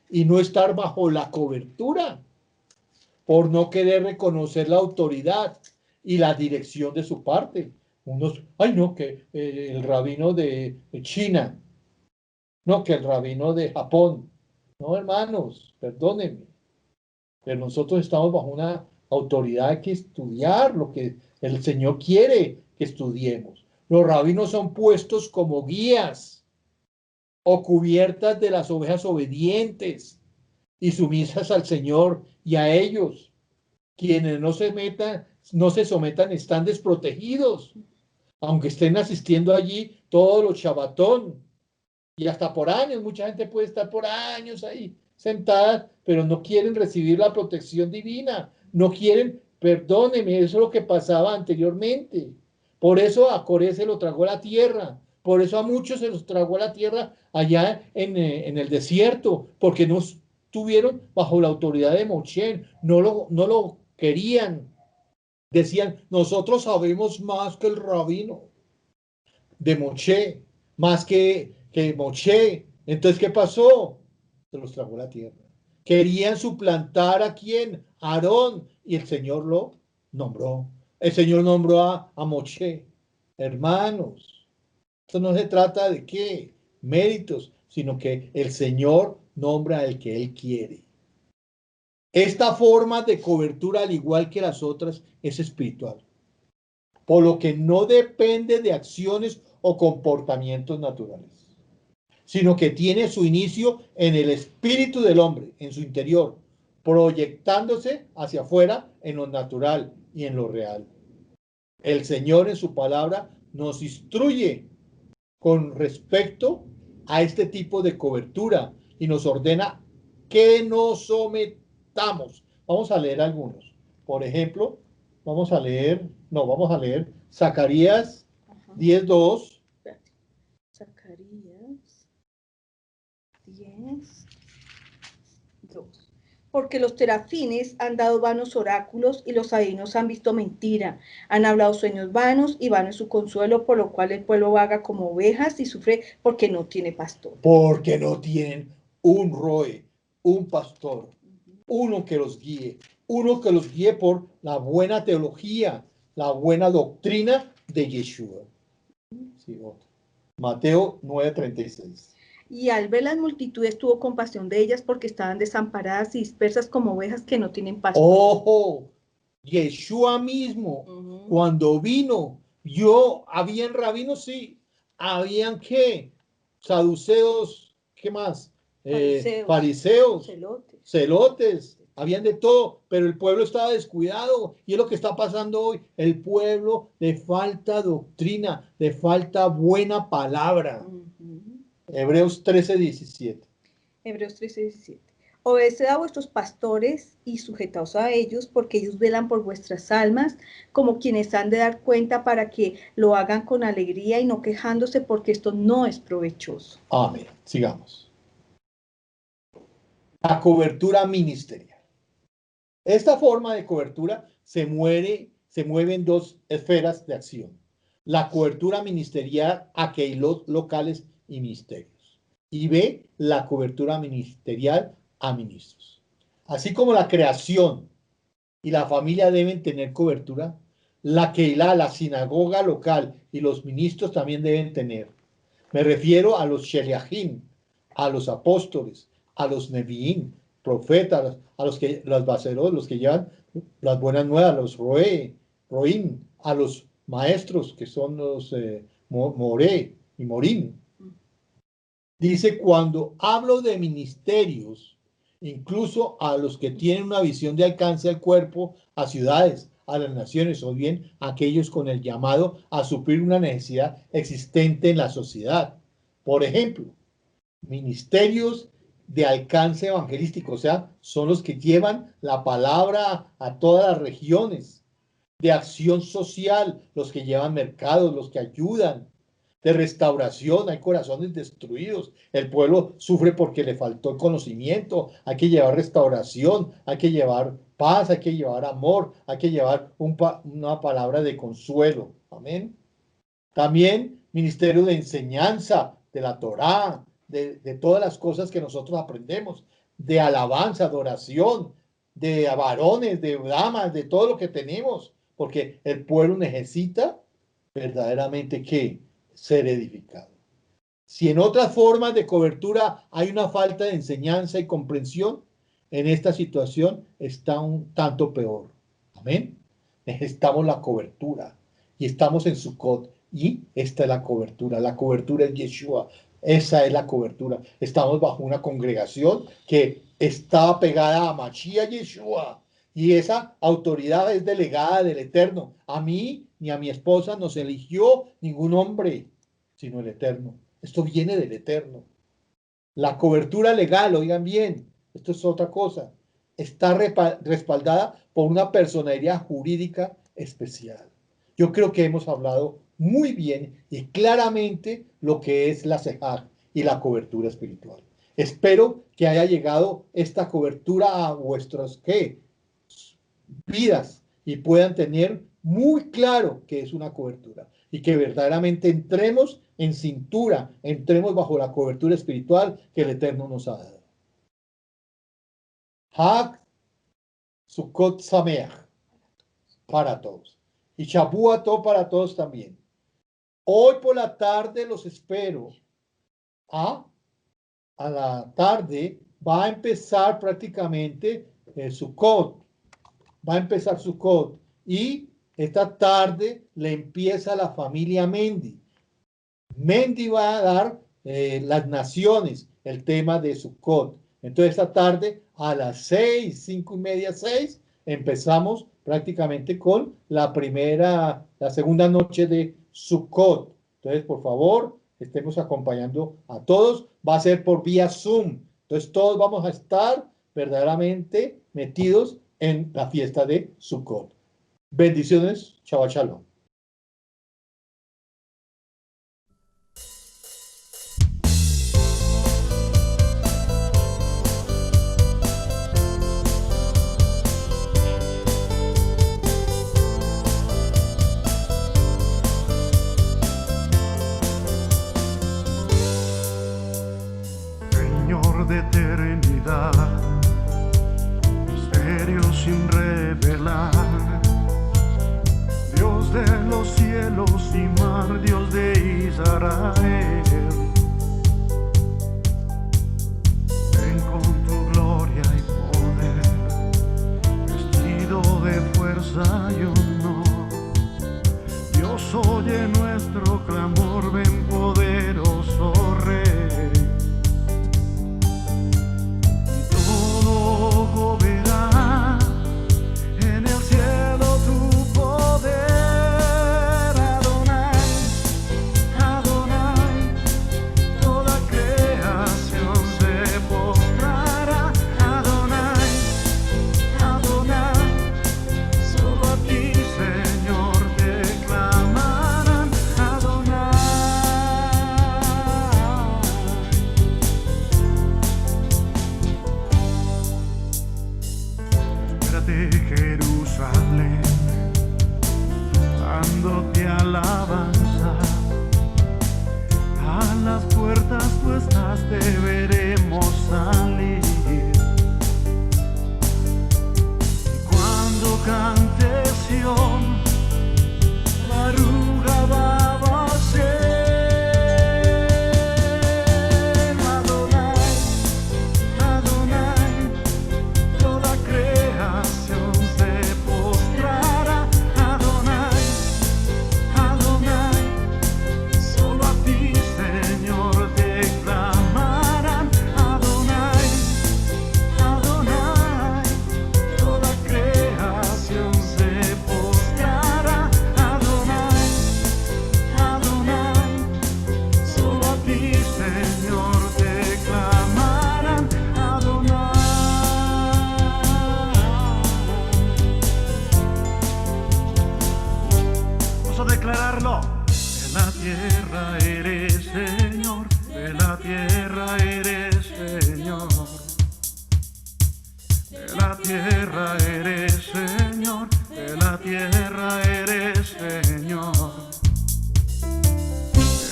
y no estar bajo la cobertura por no querer reconocer la autoridad y la dirección de su parte. Unos, ay no, que el rabino de China, no, que el rabino de Japón. No, hermanos, perdónenme, pero nosotros estamos bajo una autoridad, hay que estudiar lo que el Señor quiere que estudiemos. Los rabinos son puestos como guías o cubiertas de las ovejas obedientes y sumisas al Señor y a ellos. Quienes no se sometan están desprotegidos, aunque estén asistiendo allí todos los Shabbatón y hasta por años. Mucha gente puede estar por años ahí sentada, pero no quieren recibir la protección divina, no quieren, perdóneme, eso es lo que pasaba anteriormente. Por eso a Coré se lo tragó la tierra, por eso a muchos se los tragó la tierra allá en el desierto, porque no estuvieron bajo la autoridad de Moshe, no lo querían. Decían, nosotros sabemos más que el rabino de Moshe, más que Moshe. Entonces, ¿qué pasó? Se los tragó la tierra. Querían suplantar a quién, a Aarón, y el Señor lo nombró. El Señor nombró a Moshe. Hermanos, esto no se trata de qué méritos, sino que el Señor nombra al que Él quiere. Esta forma de cobertura, al igual que las otras, es espiritual, por lo que no depende de acciones o comportamientos naturales, sino que tiene su inicio en el espíritu del hombre, en su interior, proyectándose hacia afuera en lo natural y en lo real. El Señor en su palabra nos instruye con respecto a este tipo de cobertura y nos ordena que nos sometamos. Vamos a leer algunos. Por ejemplo, vamos a leer Zacarías Ajá. 10:2. Espérate. Zacarías 10:2. Porque los terafines han dado vanos oráculos y los adivinos han visto mentira. Han hablado sueños vanos y vano es su consuelo, por lo cual el pueblo vaga como ovejas y sufre porque no tiene pastor. Porque no tienen un roe, un pastor, uno que los guíe por la buena teología, la buena doctrina de Yeshua. Sí, Mateo 9:36. Y al ver las multitudes tuvo compasión de ellas porque estaban desamparadas y dispersas como ovejas que no tienen pastor. Ojo, Yeshua mismo, cuando vino, habían rabinos, sí, habían ¿qué? Saduceos, ¿qué más? Fariseos, celotes, habían de todo, pero el pueblo estaba descuidado y es lo que está pasando hoy. El pueblo le falta doctrina, le falta buena palabra. Hebreos 13:17. Hebreos 13:17. Obedeced a vuestros pastores y sujetaos a ellos, porque ellos velan por vuestras almas, como quienes han de dar cuenta para que lo hagan con alegría y no quejándose, porque esto no es provechoso. Amén. Sigamos. La cobertura ministerial. Esta forma de cobertura se mueve en dos esferas de acción. La cobertura ministerial a Keilot locales y ministerios. Y B, la cobertura ministerial a ministros. Así como la creación y la familia deben tener cobertura, la Keilah, la sinagoga local y los ministros también deben tener. Me refiero a los sheliachim, a los apóstoles, a los neviim, profetas, a los baseros, los que llevan las buenas nuevas, los roim, a los maestros que son los moré y morim. Dice, cuando hablo de ministerios, incluso a los que tienen una visión de alcance al cuerpo, a ciudades, a las naciones, o bien a aquellos con el llamado a suplir una necesidad existente en la sociedad. Por ejemplo, ministerios de alcance evangelístico, o sea, son los que llevan la palabra a todas las regiones, de acción social, los que llevan mercados, los que ayudan, de restauración, hay corazones destruidos, el pueblo sufre porque le faltó el conocimiento, hay que llevar restauración, hay que llevar paz, hay que llevar amor, hay que llevar una palabra de consuelo, amén. También ministerio de enseñanza, de la Torá, de todas las cosas que nosotros aprendemos, de alabanza, adoración, de varones, de damas, de todo lo que tenemos, porque el pueblo necesita verdaderamente ¿qué? Ser edificado. Si en otras formas de cobertura hay una falta de enseñanza y comprensión, en esta situación está un tanto peor. Amén. Necesitamos la cobertura y estamos en Sukkot y esta es la cobertura. La cobertura es Yeshua. Esa es la cobertura. Estamos bajo una congregación que está pegada a Mashiach Yeshua. Y esa autoridad es delegada del Eterno. A mí ni a mi esposa nos eligió ningún hombre, sino el Eterno. Esto viene del Eterno. La cobertura legal, oigan bien, esto es otra cosa, está respaldada por una personalidad jurídica especial. Yo creo que hemos hablado muy bien y claramente lo que es la sejá y la cobertura espiritual. Espero que haya llegado esta cobertura a vuestras vidas y puedan tener muy claro que es una cobertura y que verdaderamente entremos en cintura, entremos bajo la cobertura espiritual que el Eterno nos ha dado. Hag Sukkot Sameach para todos y Shabua Tov para todos también. Hoy por la tarde los espero. A la tarde va a empezar prácticamente Sukkot. Va a empezar Sukkot y esta tarde le empieza la familia Mendy. Mendy va a dar las naciones, el tema de Sukkot. Entonces esta tarde a las 6, 5:30, 6, empezamos prácticamente con la segunda noche de Sukkot. Entonces, por favor, estemos acompañando a todos. Va a ser por vía Zoom. Entonces todos vamos a estar verdaderamente metidos en la fiesta de Sukkot. Bendiciones. Shabbat Shalom. Señor de eternidad, misterio sin revelar, Dios de los cielos y mar, Dios de Israel, ven con tu gloria y poder, vestido de fuerza y honor. Dios oye nuestro clamor, ven poderoso Rey. Verá en el cielo tu poder, Adonai, Adonai, toda creación se postrará, Adonai, Adonai, solo a ti, Señor, te clamarán, Adonai. De Jerusalén, dándote alabanza, a las puertas tú estás, te veremos salir. Y cuando cante Sión, Baruch haba Hashem. Declararlo. De la tierra eres Señor, de la tierra eres Señor, de la tierra eres Señor, de la tierra eres Señor, de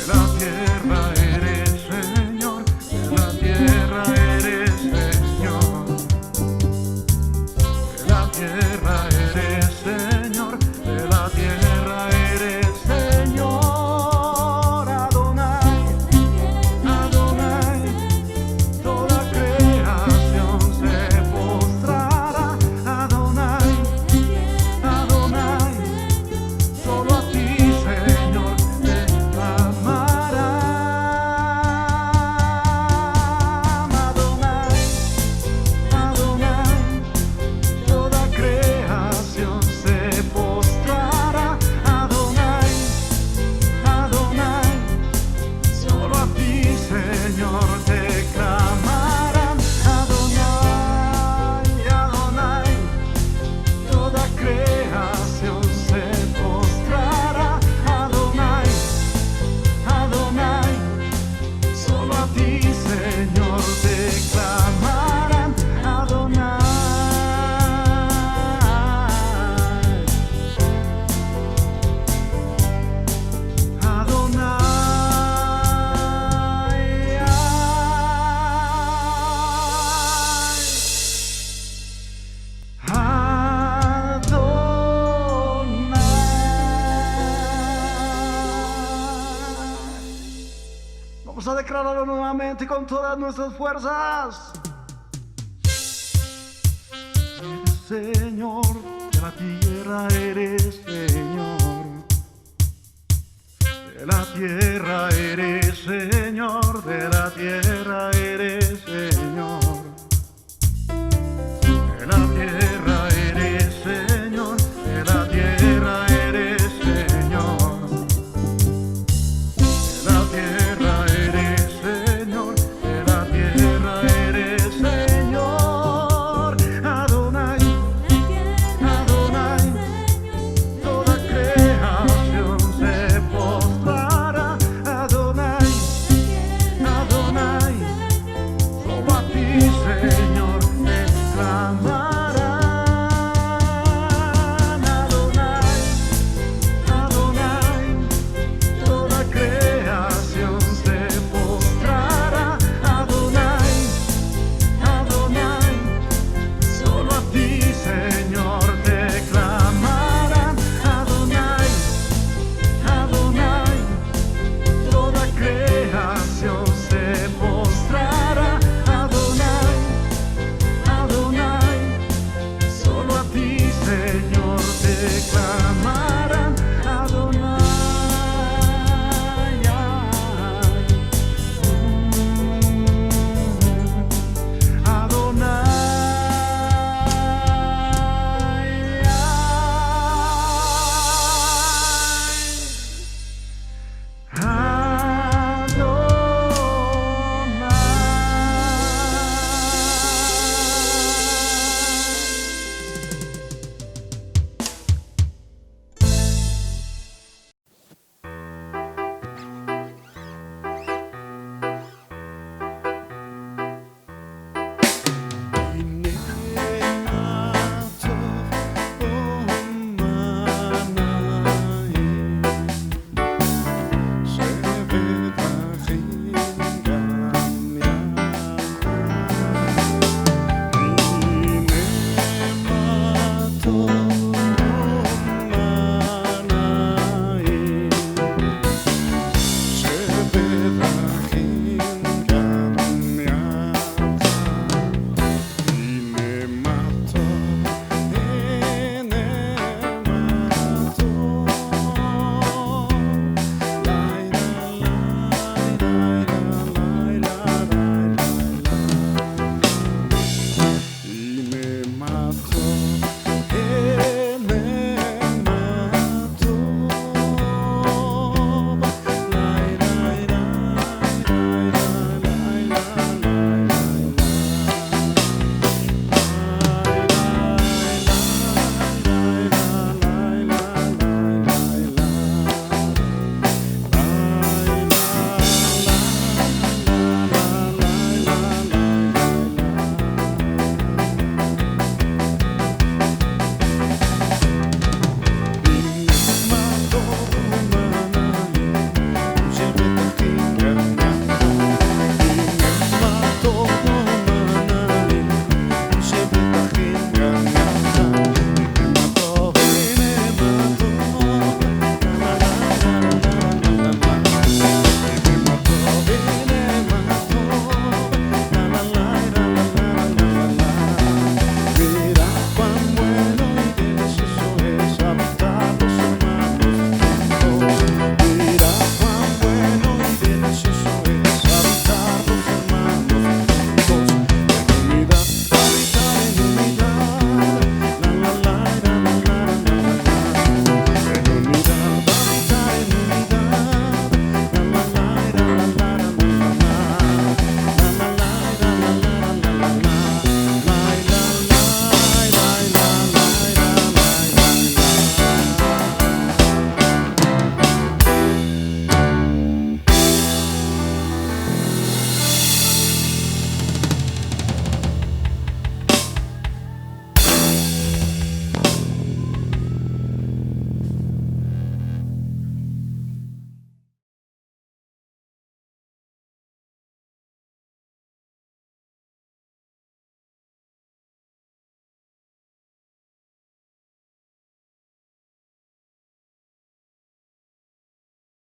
la tierra eres Señor, de la tierra eres Señor, de la tierra eres Señor, de la tierra eres Señor, Adonai, Adonai, toda creación se postrará, Adonai, Adonai, solo a ti, Señor, te clamarán, Adonai, Adonai, toda creación se postrará, Adonai, Adonai, solo a ti, Señor, te clamarán, Adonai, Adonai, toda creación se postrará, Adonai, Adonai, solo a ti, Señor, te clamarán, Adonai. Vamos a declararlo nuevamente con todas nuestras fuerzas. Eres Señor, de la tierra eres Señor, de la tierra eres Señor, de la tierra